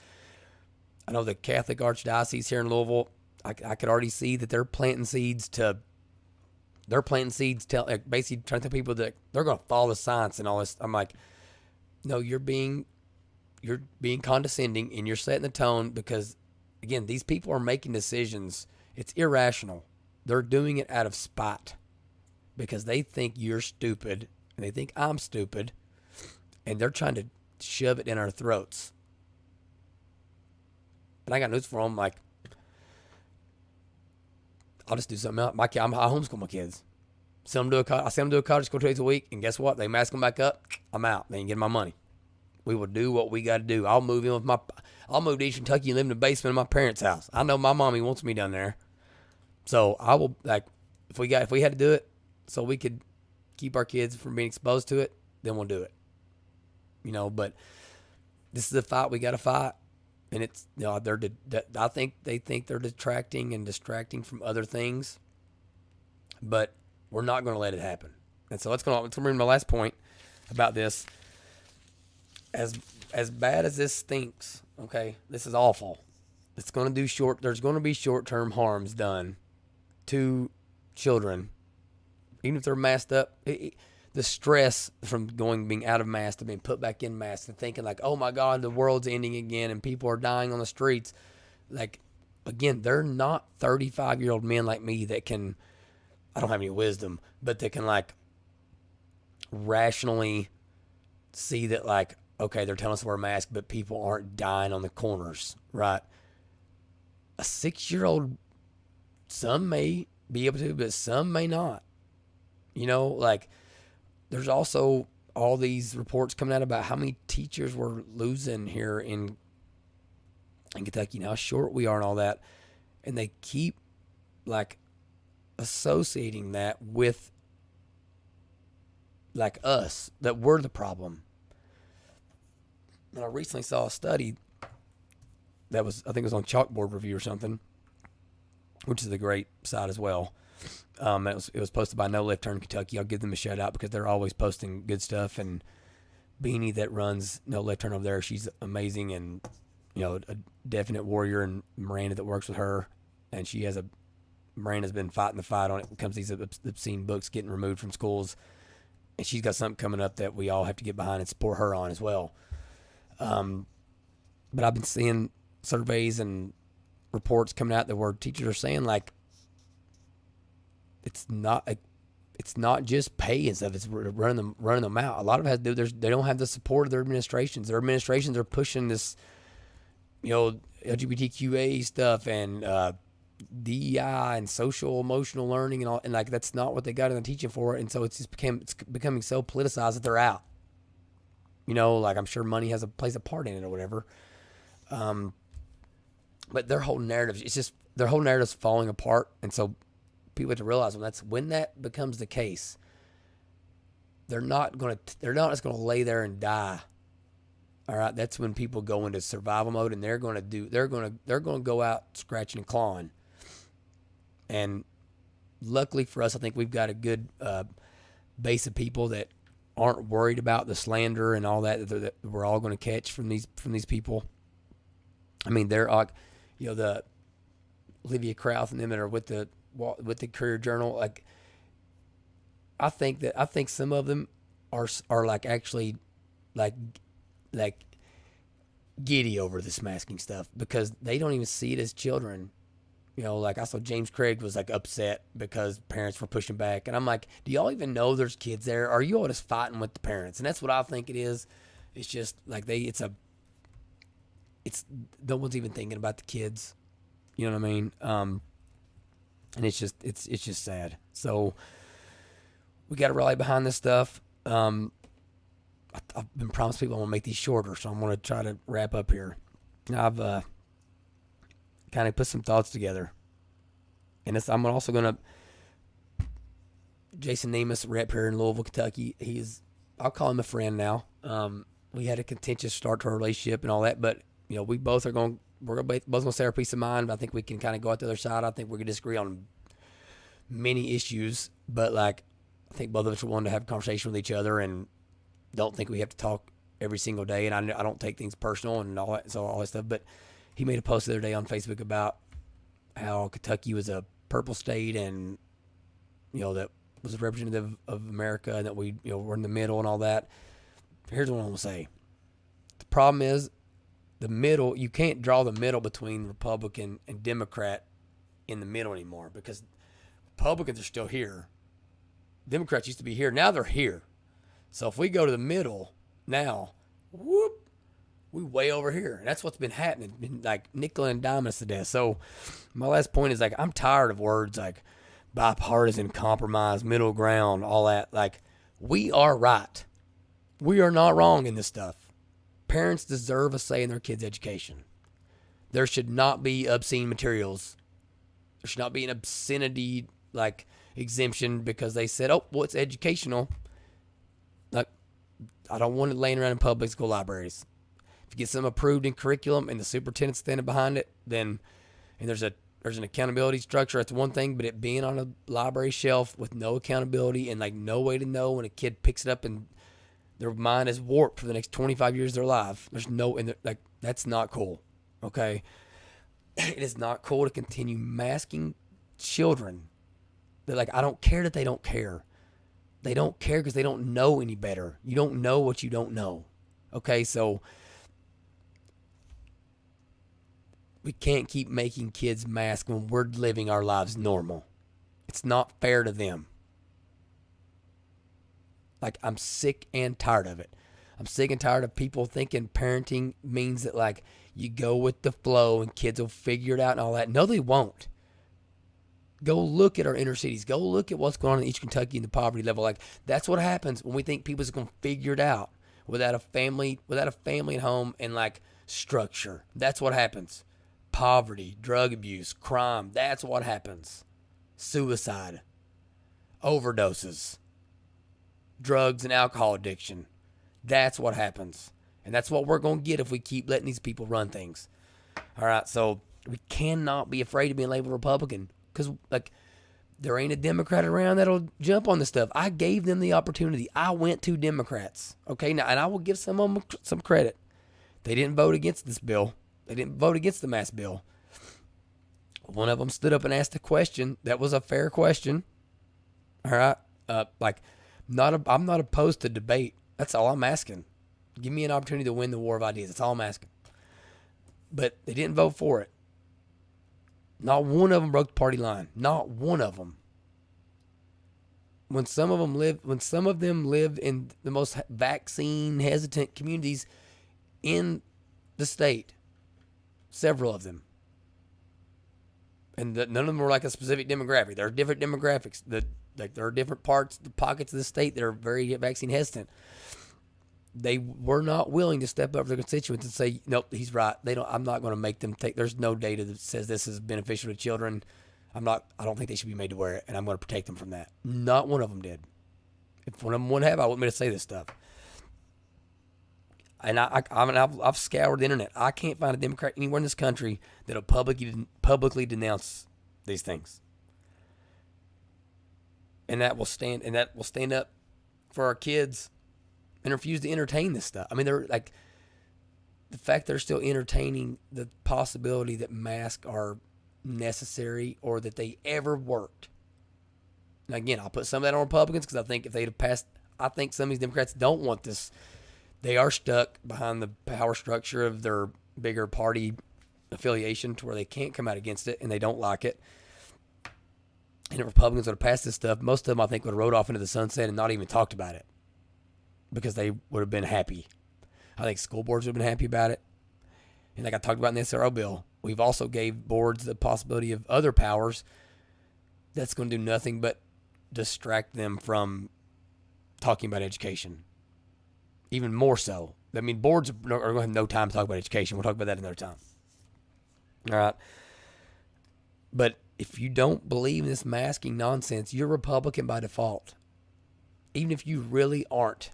I know the Catholic Archdiocese here in Louisville. I could already see that they're planting seeds, basically trying to tell people that they're going to follow the science and all this. I'm like, no, you're being condescending, and you're setting the tone, because again, these people are making decisions. It's irrational. They're doing it out of spite because they think you're stupid and they think I'm stupid, and they're trying to shove it in our throats. And I got news for them. Like, I'll just do something else. I homeschool my kids. I send them to a cottage school 2 days a week, and guess what? They mask them back up. I'm out. They ain't getting my money. We will do what we got to do. I'll move to East Kentucky and live in the basement of my parents' house. I know my mommy wants me down there. So I will, like, if we had to do it so we could keep our kids from being exposed to it, then we'll do it. But this is a fight we got to fight. And it's, I think they think they're detracting and distracting from other things, but we're not going to let it happen. And so let's go to my last point about this. As bad as this stinks, okay, this is awful. It's going to do there's going to be short-term harms done to children, even if they're masked up. The stress from being out of mask to being put back in mask and thinking like, oh my God, the world's ending again and people are dying on the streets. Like, again, they're not 35-year-old men like me that can, I don't have any wisdom, but they can like rationally see that, like, okay, they're telling us to wear a mask, but people aren't dying on the corners, right? A 6-year-old, some may be able to, but some may not. Like, there's also all these reports coming out about how many teachers we're losing here in Kentucky, and how short we are and all that. And they keep, like, associating that with, like, us, that we're the problem. And I recently saw a study that was, I think it was on Chalkboard Review or something, which is a great site as well. It was posted by No Left Turn Kentucky. I'll give them a shout out because they're always posting good stuff. And Beanie that runs No Left Turn over there, she's amazing, and a definite warrior. And Miranda that works with her, and Miranda's been fighting the fight on it when it comes to these obscene books getting removed from schools. And she's got something coming up that we all have to get behind and support her on as well. But I've been seeing surveys and reports coming out that where teachers are saying, like, it's not just pay and stuff. It's running them out. A lot of it has to do. They don't have the support of their administrations. Their administrations are pushing this, LGBTQA stuff and DEI and social emotional learning and all, and like that's not what they got in the teaching for. And so it's becoming so politicized that they're out. Like, I'm sure money plays a part in it or whatever. But their whole narrative's falling apart, and so people have to realize when that becomes the case, they're not just gonna lay there and die. All right, that's when people go into survival mode, and they're gonna go out scratching and clawing. And luckily for us, I think we've got a good base of people that aren't worried about the slander and all that we're all going to catch from these people. I mean, they're like, the Olivia Krauth and them that are with the Courier Journal. Like, I think some of them are like actually like giddy over this masking stuff because they don't even see it as children. Like I saw James Craig was like upset because parents were pushing back. And I'm like, do y'all even know there's kids there? Or are you all just fighting with the parents? And that's what I think it is. It's just like no one's even thinking about the kids. You know what I mean? And it's just sad. So we got to rally behind this stuff. I've been promised people I'm going to make these shorter, so I'm going to try to wrap up here. I've kind of put some thoughts together. And I'm also going to, Jason Nemus, rep here in Louisville, Kentucky, I'll call him a friend now. We had a contentious start to our relationship and all that, but, we're both going to say our peace of mind, but I think we can kind of go out the other side. I think we can disagree on many issues, but I think both of us are willing to have a conversation with each other and don't think we have to talk every single day. And I don't take things personal and all that stuff, but he made a post the other day on Facebook about how Kentucky was a purple state and, that was representative of America and that we're in the middle and all that. Here's what I'm going to say. The problem is the middle, you can't draw the middle between Republican and Democrat in the middle anymore because Republicans are still here. Democrats used to be here. Now they're here. So if we go to the middle now, whoop, we way over here. And that's what's been happening. Been like nickel and diming us to death. So my last point is I'm tired of words like bipartisan, compromise, middle ground, all that. We are right. We are not wrong in this stuff. Parents deserve a say in their kids' education. There should not be obscene materials. There should not be an obscenity exemption because they said, oh, well, it's educational. I don't want it laying around in public school libraries. If you get something approved in curriculum and the superintendent's standing behind it, then and there's an accountability structure, that's one thing, but it being on a library shelf with no accountability and no way to know when a kid picks it up and their mind is warped for the next 25 years of their life. That's not cool. Okay. It is not cool to continue masking children. They're I don't care that they don't care. They don't care because they don't know any better. You don't know what you don't know. Okay. So we can't keep making kids mask when we're living our lives normal. It's not fair to them. I'm sick and tired of it. I'm sick and tired of people thinking parenting means that you go with the flow and kids will figure it out and all that. No, they won't. Go look at our inner cities. Go look at what's going on in East Kentucky and the poverty level. That's what happens when we think people's going to figure it out without a family at home and structure. That's what happens. Poverty, drug abuse, crime. That's what happens. Suicide, overdoses, drugs and alcohol addiction. That's what happens. And that's what we're going to get if we keep letting these people run things. All right, so we cannot be afraid of being labeled Republican because there ain't a Democrat around that'll jump on this stuff. I gave them the opportunity. I went to Democrats. Okay, now, and I will give some of them some credit. They didn't vote against this bill. They didn't vote against the mask bill. One of them stood up and asked a question that was a fair question. All right, I'm not opposed to debate. That's all I'm asking. Give me an opportunity to win the war of ideas. That's all I'm asking. But they didn't vote for it. Not one of them broke the party line. Not one of them. When some of them lived in the most vaccine hesitant communities in the state, several of them, and none of them were a specific demographic. There are different demographics. There are different pockets of the state that are very vaccine hesitant. They were not willing to step up to their constituents and say, nope, he's right. I'm not going to make them take, there's no data that says this is beneficial to children. I don't think they should be made to wear it, and I'm going to protect them from that. Not one of them did. If one of them would have, I wouldn't be able to say this stuff. And I've scoured the internet. I can't find a Democrat anywhere in this country that'll publicly denounce these things. and that will stand up for our kids and refuse to entertain this stuff. I mean, they're like, the fact they're still entertaining the possibility that masks are necessary or that they ever worked. Now, again, I'll put some of that on Republicans because I think if they'd have passed, I think some of these Democrats don't want this. They are stuck behind the power structure of their bigger party affiliation to where they can't come out against it and they don't like it. And if Republicans would have passed this stuff, most of them, I think, would have rode off into the sunset and not even talked about it because they would have been happy. I think school boards would have been happy about it. And like I talked about in the SRO bill, we've also gave boards the possibility of other powers that's going to do nothing but distract them from talking about education. Even more so. I mean, boards are going to have no time to talk about education. We'll talk about that another time. All right. But if you don't believe in this masking nonsense, you're Republican by default. Even if you really aren't.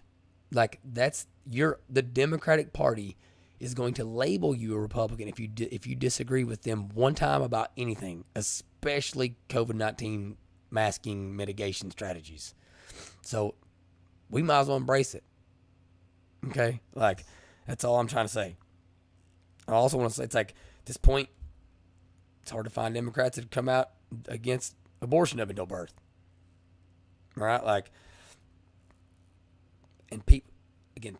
Like, the Democratic Party is going to label you a Republican if you disagree with them one time about anything, especially COVID-19 masking mitigation strategies. So we might as well embrace it. Okay? Like, that's all I'm trying to say. I also want to say, it's like, at this point, it's hard to find Democrats that come out against abortion up until birth. Right? Like, and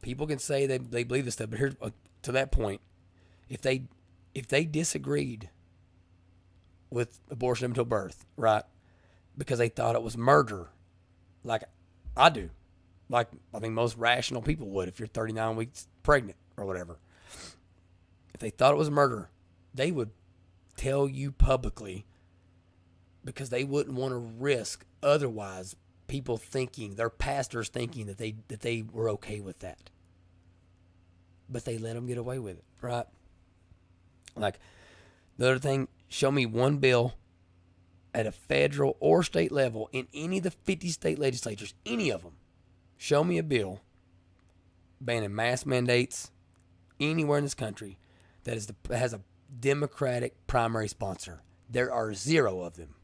people can say they believe this stuff, but here's to that point, if they disagreed with abortion up until birth, right, because they thought it was murder, like I do, like I think most rational people would if you're 39 weeks pregnant or whatever. If they thought it was murder, they would tell you publicly because they wouldn't want to risk otherwise people thinking, their pastors thinking that they were okay with that. But they let them get away with it, right? Like, the other thing, show me one bill at a federal or state level in any of the 50 state legislatures, any of them. Show me a bill banning mask mandates anywhere in this country that has a Democratic primary sponsor. There are 0 of them.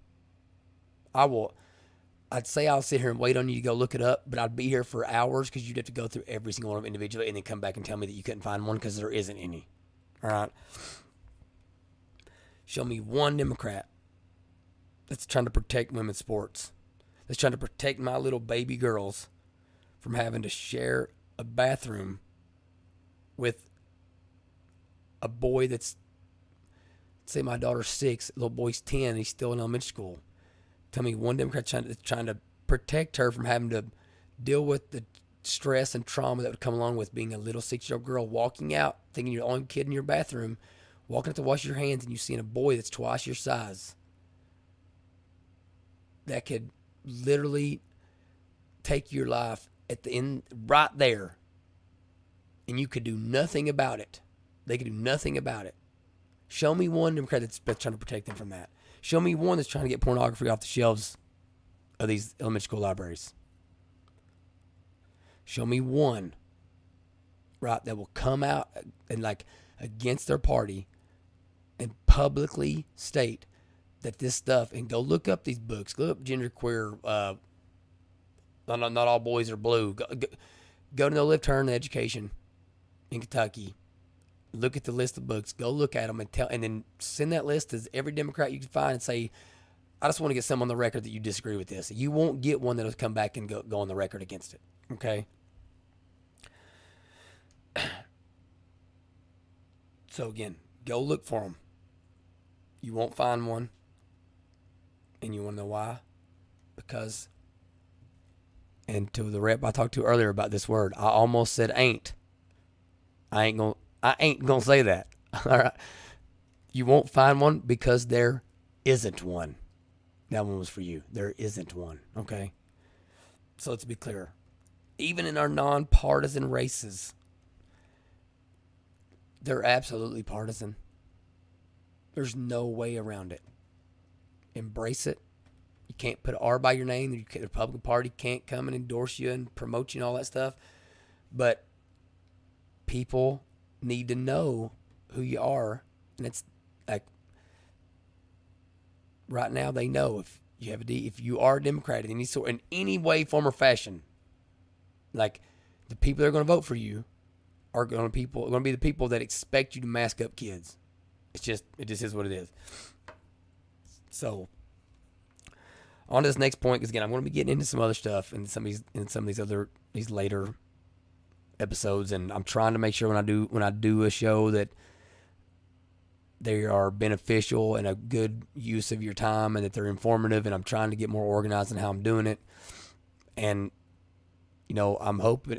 I'd say I'll sit here and wait on you to go look it up, but I'd be here for hours because you'd have to go through every single one of them individually and then come back and tell me that you couldn't find one because there isn't any. All right? Show me one Democrat that's trying to protect women's sports, that's trying to protect my little baby girls from having to share a bathroom with a boy that's, say my daughter's 6, little boy's 10, and he's still in elementary school. Tell me one Democrat trying to protect her from having to deal with the stress and trauma that would come along with being a little 6-year-old girl walking out, thinking you're the only kid in your bathroom, walking up to wash your hands, and you seeing a boy that's twice your size that could literally take your life at the end right there, and you could do nothing about it. They could do nothing about it. Show me one Democrat that's trying to protect them from that. Show me one that's trying to get pornography off the shelves of these elementary school libraries. Show me one, right, that will come out and like against their party and publicly state that this stuff, and go look up these books. Look up genderqueer. Not all boys are blue. Go to No Left Turn Education in Kentucky. Look at the list of books. Go look at them and then send that list to every Democrat you can find and say, I just want to get some on the record that you disagree with this. You won't get one that'll come back and go on the record against it. Okay? So again, go look for them. You won't find one. And you want to know why? Because, and to the rep I talked to earlier about this word, I almost said ain't. I ain't gonna say that. All right. You won't find one because there isn't one. That one was for you. There isn't one. Okay. So let's be clear. Even in our nonpartisan races, they're absolutely partisan. There's no way around it. Embrace it. You can't put an R by your name. The Republican Party can't come and endorse you and promote you and all that stuff. But people need to know who you are, and it's like right now they know You have if you are a Democrat in any sort, in any way, form, or fashion, like the people that are going to vote for you are going to be the people that expect you to mask up kids. It just is what it is. So on to this next point, because again, I'm going to be getting into some other stuff and some of these later episodes, and I'm trying to make sure when I do a show that they are beneficial and a good use of your time, and that they're informative, and I'm trying to get more organized in how I'm doing it. And I'm hoping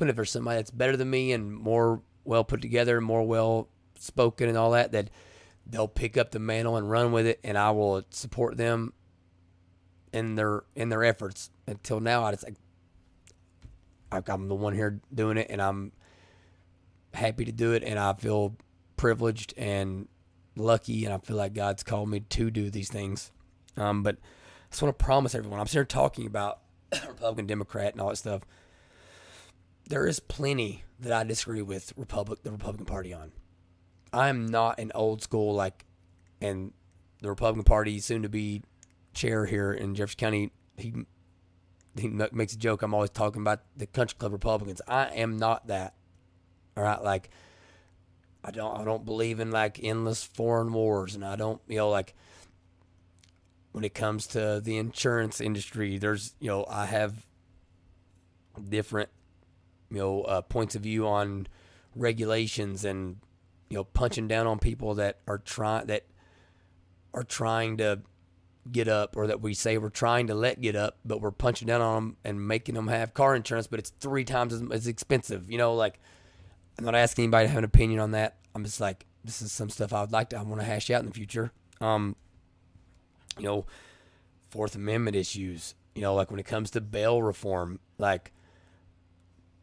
if there's somebody that's better than me and more well put together, more well spoken and all that, that they'll pick up the mantle and run with it, and I will support them in their efforts. Until now, I'm the one here doing it, and I'm happy to do it, and I feel privileged and lucky, and I feel like God's called me to do these things. But I just want to promise everyone, I'm sitting here talking about Republican, Democrat, and all that stuff. There is plenty that I disagree with the Republican Party on. I'm not an old school and the Republican Party, soon to be chair here in Jefferson County, he makes a joke. I'm always talking about the country club Republicans. I am not that. All right, I don't believe in endless foreign wars, and I don't when it comes to the insurance industry, there's I have different points of view on regulations and punching down on people that are trying to get up, or that we say we're trying to let get up, but we're punching down on them and making them have car insurance, but it's 3 times as expensive. I'm not asking anybody to have an opinion on that. I'm just this is some stuff I want to hash out in the future. Fourth Amendment issues, when it comes to bail reform,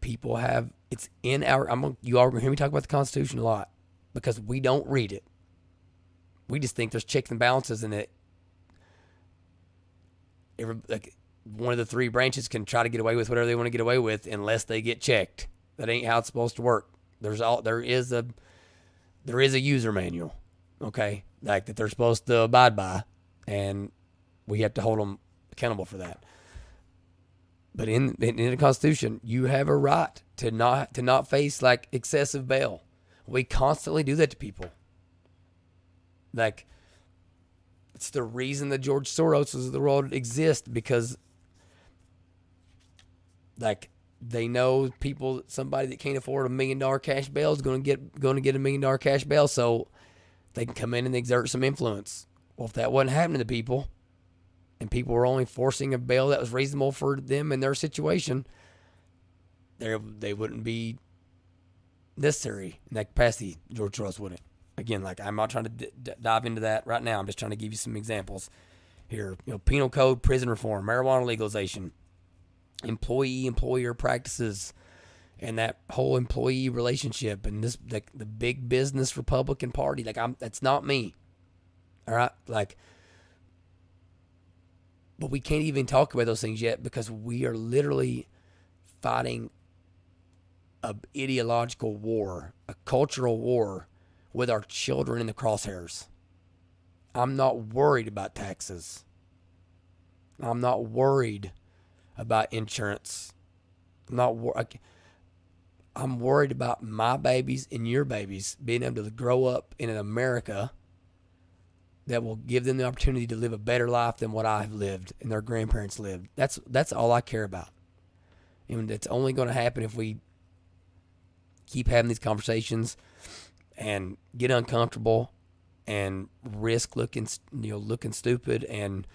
people have, it's in our, you are going to hear me talk about the Constitution a lot, because we don't read it. We just think there's checks and balances in it. One of the 3 branches can try to get away with whatever they want to get away with unless they get checked. That ain't how it's supposed to work. There is a user manual, okay, that they're supposed to abide by, and we have to hold them accountable for that. But in the Constitution, you have a right to not face excessive bail. We constantly do that to people. It's the reason that George Soros of the world exist, because they know somebody that can't afford $1 million cash bail is going to get $1 million cash bail, so they can come in and exert some influence. Well, if that wasn't happening to people, and people were only forcing a bail that was reasonable for them in their situation, they wouldn't be necessary in that capacity. George Soros wouldn't. Again, I'm not trying to dive into that right now. I'm just trying to give you some examples here. Penal code, prison reform, marijuana legalization, employee-employer practices, and that whole employee relationship, and this the big business Republican Party. That's not me. All right, but we can't even talk about those things yet, because we are literally fighting an ideological war, a cultural war, with our children in the crosshairs. I'm not worried about taxes. I'm not worried about insurance. I'm worried about my babies and your babies being able to grow up in an America that will give them the opportunity to live a better life than what I've lived and their grandparents lived. That's all I care about. And it's only going to happen if we keep having these conversations and get uncomfortable and risk looking stupid, and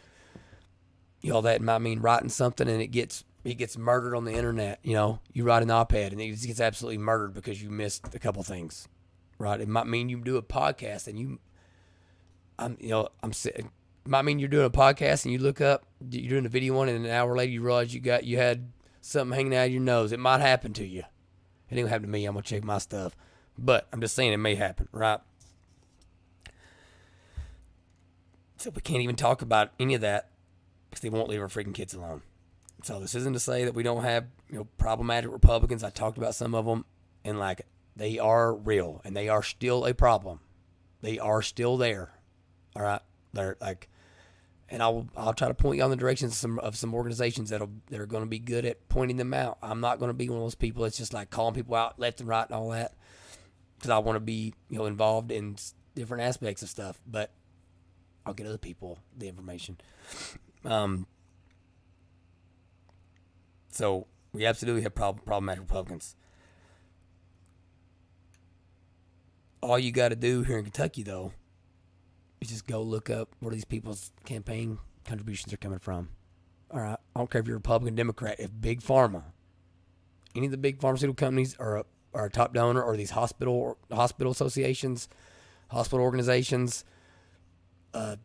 that might mean writing something and it gets murdered on the internet. You write an op-ed and it just gets absolutely murdered because you missed a couple things, right? It might mean you do a podcast and it might mean you're doing a podcast and you look up, you're doing a video on it, and an hour later you realize you had something hanging out of your nose. It might happen to you. It didn't happen to me. I'm gonna check my stuff. But I'm just saying it may happen, right? So we can't even talk about any of that because they won't leave our freaking kids alone. So this isn't to say that we don't have problematic Republicans. I talked about some of them, and they are real, and they are still a problem. They are still there. All right, they're and I'll try to point you on the directions of some organizations that are going to be good at pointing them out. I'm not going to be one of those people that's just like calling people out left and right and all that, because I want to be involved in different aspects of stuff. But I'll get other people the information. So we absolutely have problematic Republicans. All you got to do here in Kentucky, though, is just go look up where these people's campaign contributions are coming from. All right, I don't care if you're Republican, Democrat. If Big Pharma, any of the big pharmaceutical companies are a top donor, or these hospital associations, hospital organizations, that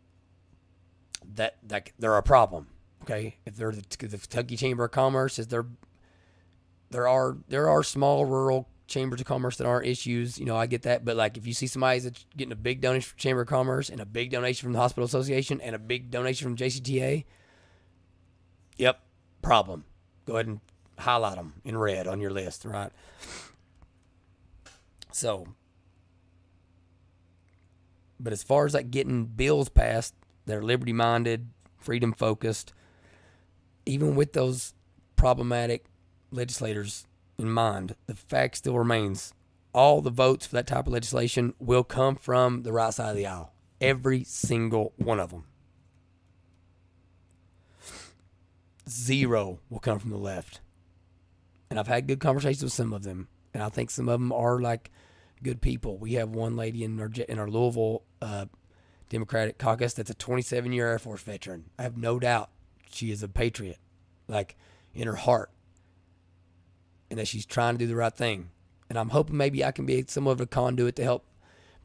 they're a problem. Okay, if they're the Kentucky Chamber of Commerce, there are small rural chambers of commerce that aren't issues. I get that, but like if you see somebody that's getting a big donation from Chamber of Commerce and a big donation from the Hospital Association and a big donation from JCTA, yep, problem. Go ahead and highlight them in red on your list, right? So, but as far as like getting bills passed, they're liberty-minded, freedom-focused. Even with those problematic legislators in mind, the fact still remains: all the votes for that type of legislation will come from the right side of the aisle. Every single one of them. Zero will come from the left. And I've had good conversations with some of them, and I think some of them are like good people. We have one lady in our Louisville Democratic caucus that's a 27-year Air Force veteran. I have no doubt she is a patriot, like in her heart, and that she's trying to do the right thing. And I'm hoping maybe I can be somewhat of a conduit to help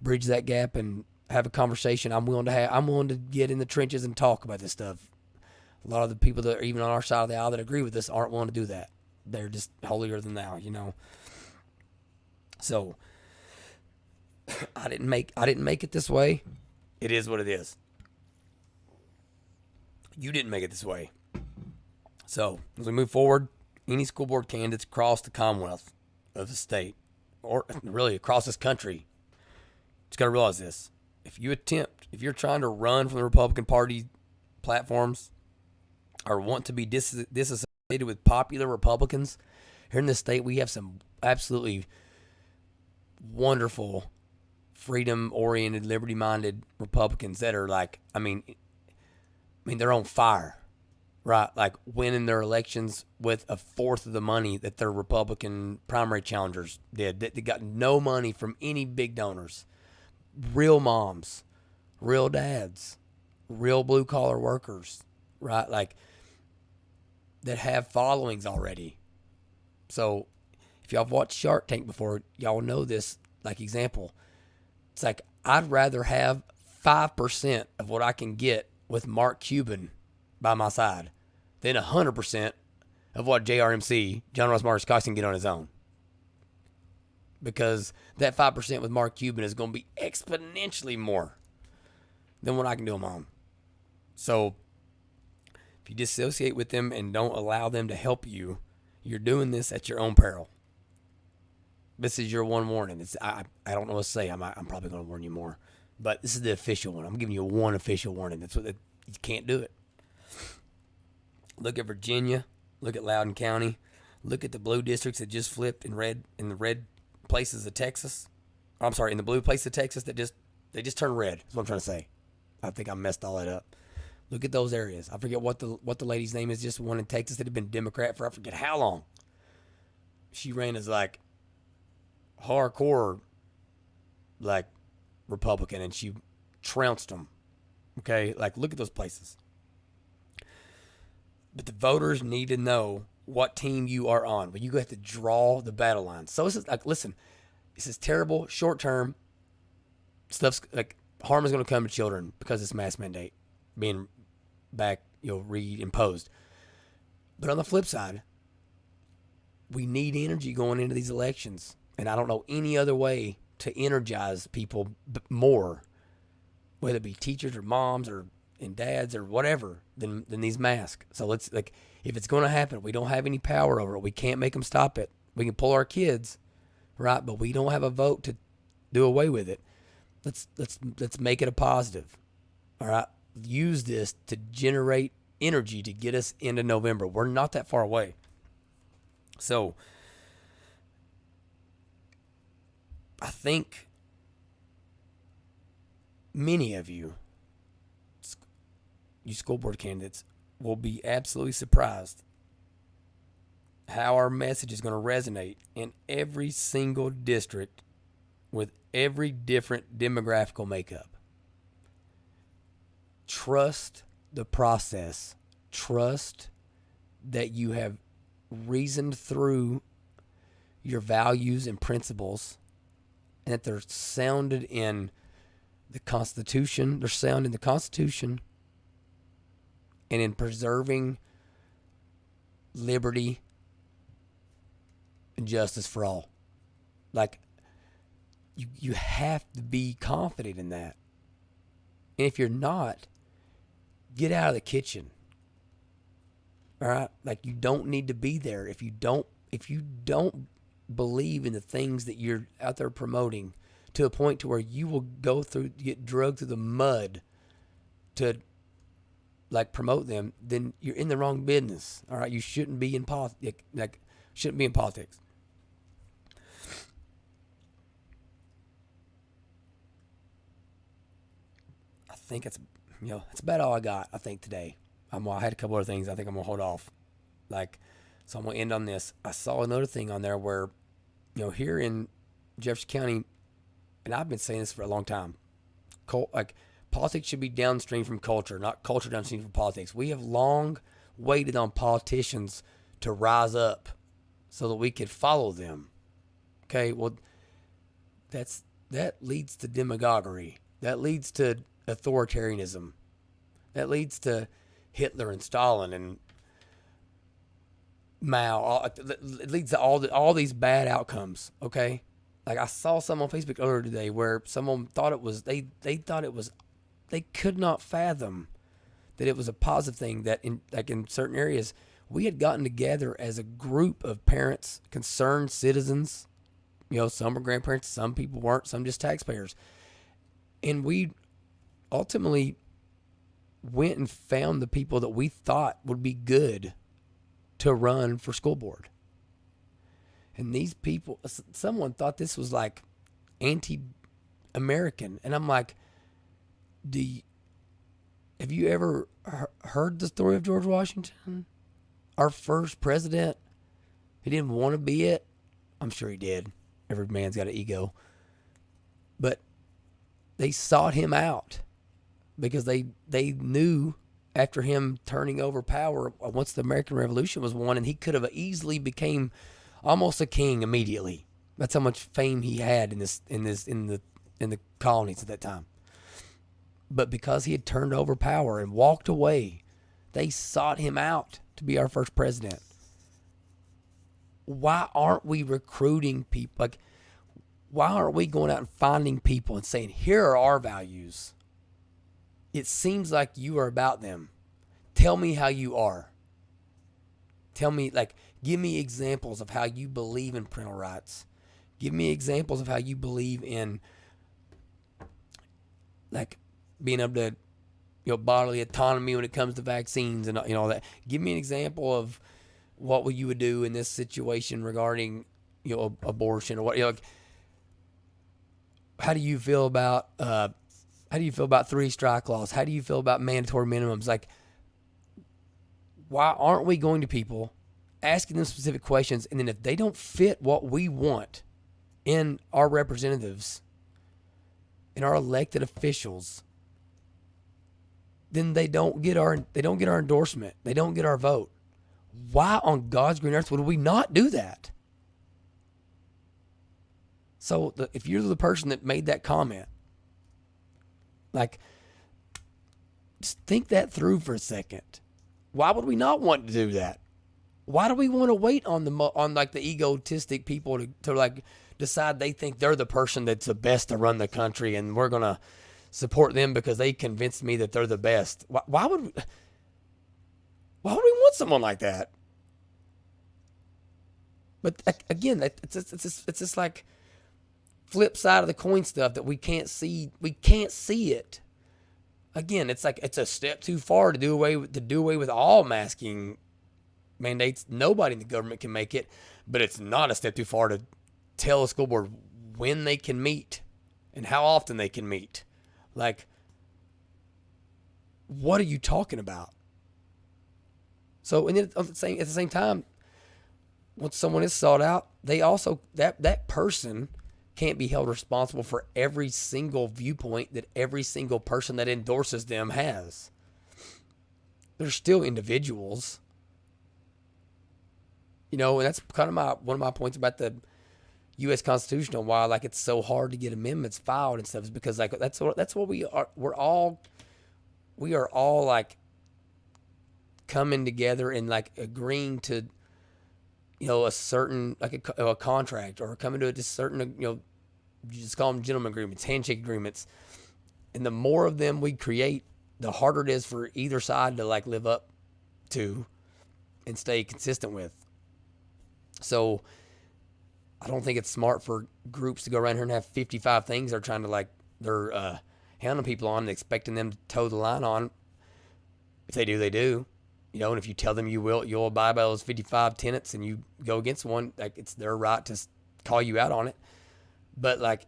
bridge that gap and have a conversation. I'm willing to get in the trenches and talk about this stuff. A lot of the people that are even on our side of the aisle that agree with us aren't willing to do that. They're just holier than thou, So I didn't make it this way. It is what it is. You didn't make it this way. So as we move forward, any school board candidates across the Commonwealth of the state, or really across this country, just got to realize this. If you're trying to run from the Republican Party platforms or want to be disassociated with popular Republicans, here in this state we have some absolutely wonderful, freedom-oriented, liberty-minded Republicans that are like, I mean, they're on fire. Right, like winning their elections with a fourth of the money that their Republican primary challengers did. They got no money from any big donors. Real moms, real dads, real blue-collar workers, right? Like, that have followings already. So, if y'all have watched Shark Tank before, y'all know this, like, example. It's like, I'd rather have 5% of what I can get with Mark Cuban by my side than 100% of what JRMC, John Ross Martin Cox, can get on his own. Because that 5% with Mark Cuban is going to be exponentially more than what I can do on my own. So if you dissociate with them and don't allow them to help you, you're doing this at your own peril. This is your one warning. I don't know what to say. I'm probably going to warn you more. But this is the official one. I'm giving you one official warning. You can't do it. Look at Virginia. Look at Loudoun County. Look at the blue districts that just flipped in the red places of Texas. I'm sorry, in the blue places of Texas they just turned red. That's what I'm trying to say. I think I messed all that up. Look at those areas. I forget what the lady's name is. Just one in Texas that had been Democrat for I forget how long. She ran as like hardcore like Republican, and she trounced them. Okay, like look at those places. But the voters need to know what team you are on. But you have to draw the battle lines. So this is like, listen, this is terrible short term. Stuff's like harm is going to come to children because this mask mandate being back, reimposed. But on the flip side, we need energy going into these elections, and I don't know any other way to energize people more, whether it be teachers or moms and dads or whatever, than these masks. So let's, like, if it's going to happen, we don't have any power over it. We can't make them stop it. We can pull our kids, right? But we don't have a vote to do away with it. Let's make it a positive. All right. use this to generate energy to get us into November. We're not that far away. So I think many of you school board candidates will be absolutely surprised how our message is going to resonate in every single district with every different demographical makeup. Trust the process. Trust that you have reasoned through your values and principles, and that they're sounded in the Constitution. They're sound in the Constitution and in preserving liberty and justice for all. Like, you have to be confident in that. And if you're not, get out of the kitchen. All right? Like, you don't need to be there. If you don't believe in the things that you're out there promoting to a point to where you will get drugged through the mud to like promote them, then you're in the wrong business. All right? You shouldn't be in politics. Shouldn't be in politics. I think it's about all I got, I think, today. I had a couple other things I think I'm going to hold off. So I'm going to end on this. I saw another thing on there where, here in Jefferson County, and I've been saying this for a long time, politics should be downstream from culture, not culture downstream from politics. We have long waited on politicians to rise up so that we could follow them. Okay, well, that leads to demagoguery. That leads to authoritarianism. That leads to Hitler and Stalin and Mao. It leads to all these bad outcomes. Okay, like I saw some on Facebook earlier today where someone thought it was they could not fathom that it was a positive thing that in certain areas we had gotten together as a group of parents, concerned citizens. Some were grandparents, some people weren't, some just taxpayers, and we ultimately went and found the people that we thought would be good to run for school board. And these people, someone thought this was like anti-American. And I'm like, have you ever heard the story of George Washington? Our first president. He didn't want to be it. I'm sure he did. Every man's got an ego. But they sought him out because they knew after him turning over power once the American Revolution was won, and he could have easily became almost a king immediately. That's how much fame he had in the colonies at that time. But because he had turned over power and walked away, they sought him out to be our first president. Why aren't we recruiting people? Like, why aren't we going out and finding people and saying, here are our values? It seems like you are about them. Tell me how you are. Tell me, give me examples of how you believe in parental rights. Give me examples of how you believe in, being able to, bodily autonomy when it comes to vaccines and all that. Give me an example of what you would do in this situation regarding, abortion or what. How do you feel about 3 strike laws? How do you feel about mandatory minimums? Why aren't we going to people, asking them specific questions, and then if they don't fit what we want in our representatives, in our elected officials, then they don't get our endorsement. They don't get our vote. Why on God's green earth would we not do that? So if you're the person that made that comment, just think that through for a second. Why would we not want to do that? Why do we want to wait on the egotistic people to decide they think they're the person that's the best to run the country, and we're gonna support them because they convinced me that they're the best? Why would we want someone like that? But again, it's just like flip side of the coin stuff that we can't see. We can't see it. Again, it's like it's a step too far to do away with all masking mandates. Nobody in the government can make it, but it's not a step too far to tell a school board when they can meet and how often they can meet. Like, what are you talking about? So, and then at the same time, once someone is sought out, they also that person can't be held responsible for every single viewpoint that every single person that endorses them has. They're still individuals. And that's kind of one of my points about the U.S. Constitution and why like it's so hard to get amendments filed and stuff is because like that's what we are. We are all like coming together and like agreeing to a certain like a contract or coming to a certain you just call them gentleman agreements, handshake agreements, and the more of them we create, the harder it is for either side to like live up to and stay consistent with. So I don't think it's smart for groups to go around here and have 55 things they're trying to like they're hounding people on and expecting them to toe the line on. If they do, they do. And if you tell them you'll abide by those 55 tenets and you go against one, like it's their right to call you out on it. But like,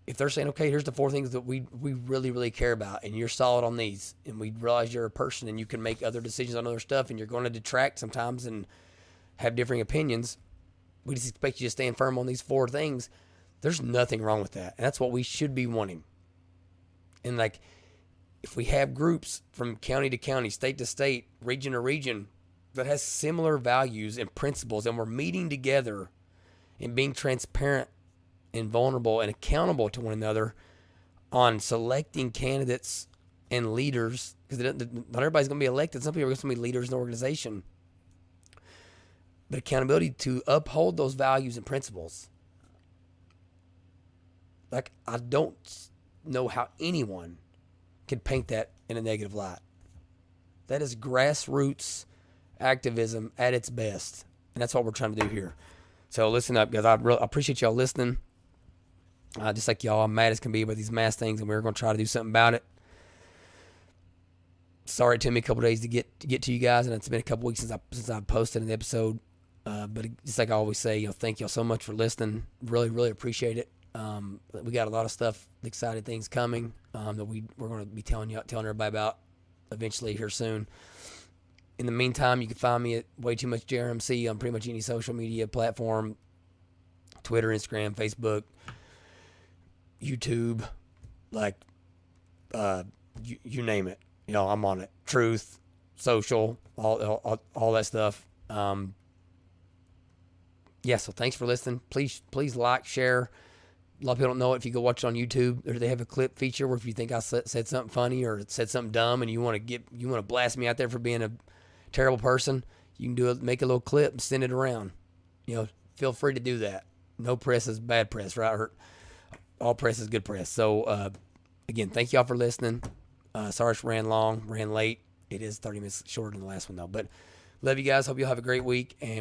if they're saying, okay, here's the 4 things that we really, really care about, and you're solid on these, and we realize you're a person and you can make other decisions on other stuff, and you're going to detract sometimes and have differing opinions, we just expect you to stand firm on these 4 things. There's nothing wrong with that. And that's what we should be wanting. And like, if we have groups from county to county, state to state, region to region that has similar values and principles, and we're meeting together and being transparent and vulnerable and accountable to one another on selecting candidates and leaders, because not everybody's going to be elected. Some people are going to be leaders in the organization. But accountability to uphold those values and principles. Like, I don't know how anyone can paint that in a negative light. That is grassroots activism at its best. And that's what we're trying to do here. So listen up, guys. I appreciate y'all listening. Just like y'all, I'm mad as can be about these mask things, and we're going to try to do something about it. Sorry it took me a couple days to get to you guys, and it's been a couple weeks since I posted an episode. But just like I always say, thank y'all so much for listening. Really, really appreciate it. We got a lot of stuff, exciting things coming that we're going to be telling everybody about eventually here soon. In the meantime, you can find me at Way Too Much JRMC on pretty much any social media platform: Twitter, Instagram, Facebook, YouTube, like you name it. I'm on it. Truth, social, all that stuff. So thanks for listening. Please like, share. A lot of people don't know it. If you go watch it on YouTube, they have a clip feature where if you think I said something funny or said something dumb and you want to blast me out there for being a terrible person, you can make a little clip and send it around. Feel free to do that. No press is bad press, right? All press is good press. So again, thank y'all for listening. Sorry it ran late. It is 30 minutes shorter than the last one though. But love you guys. Hope y'all have a great week, and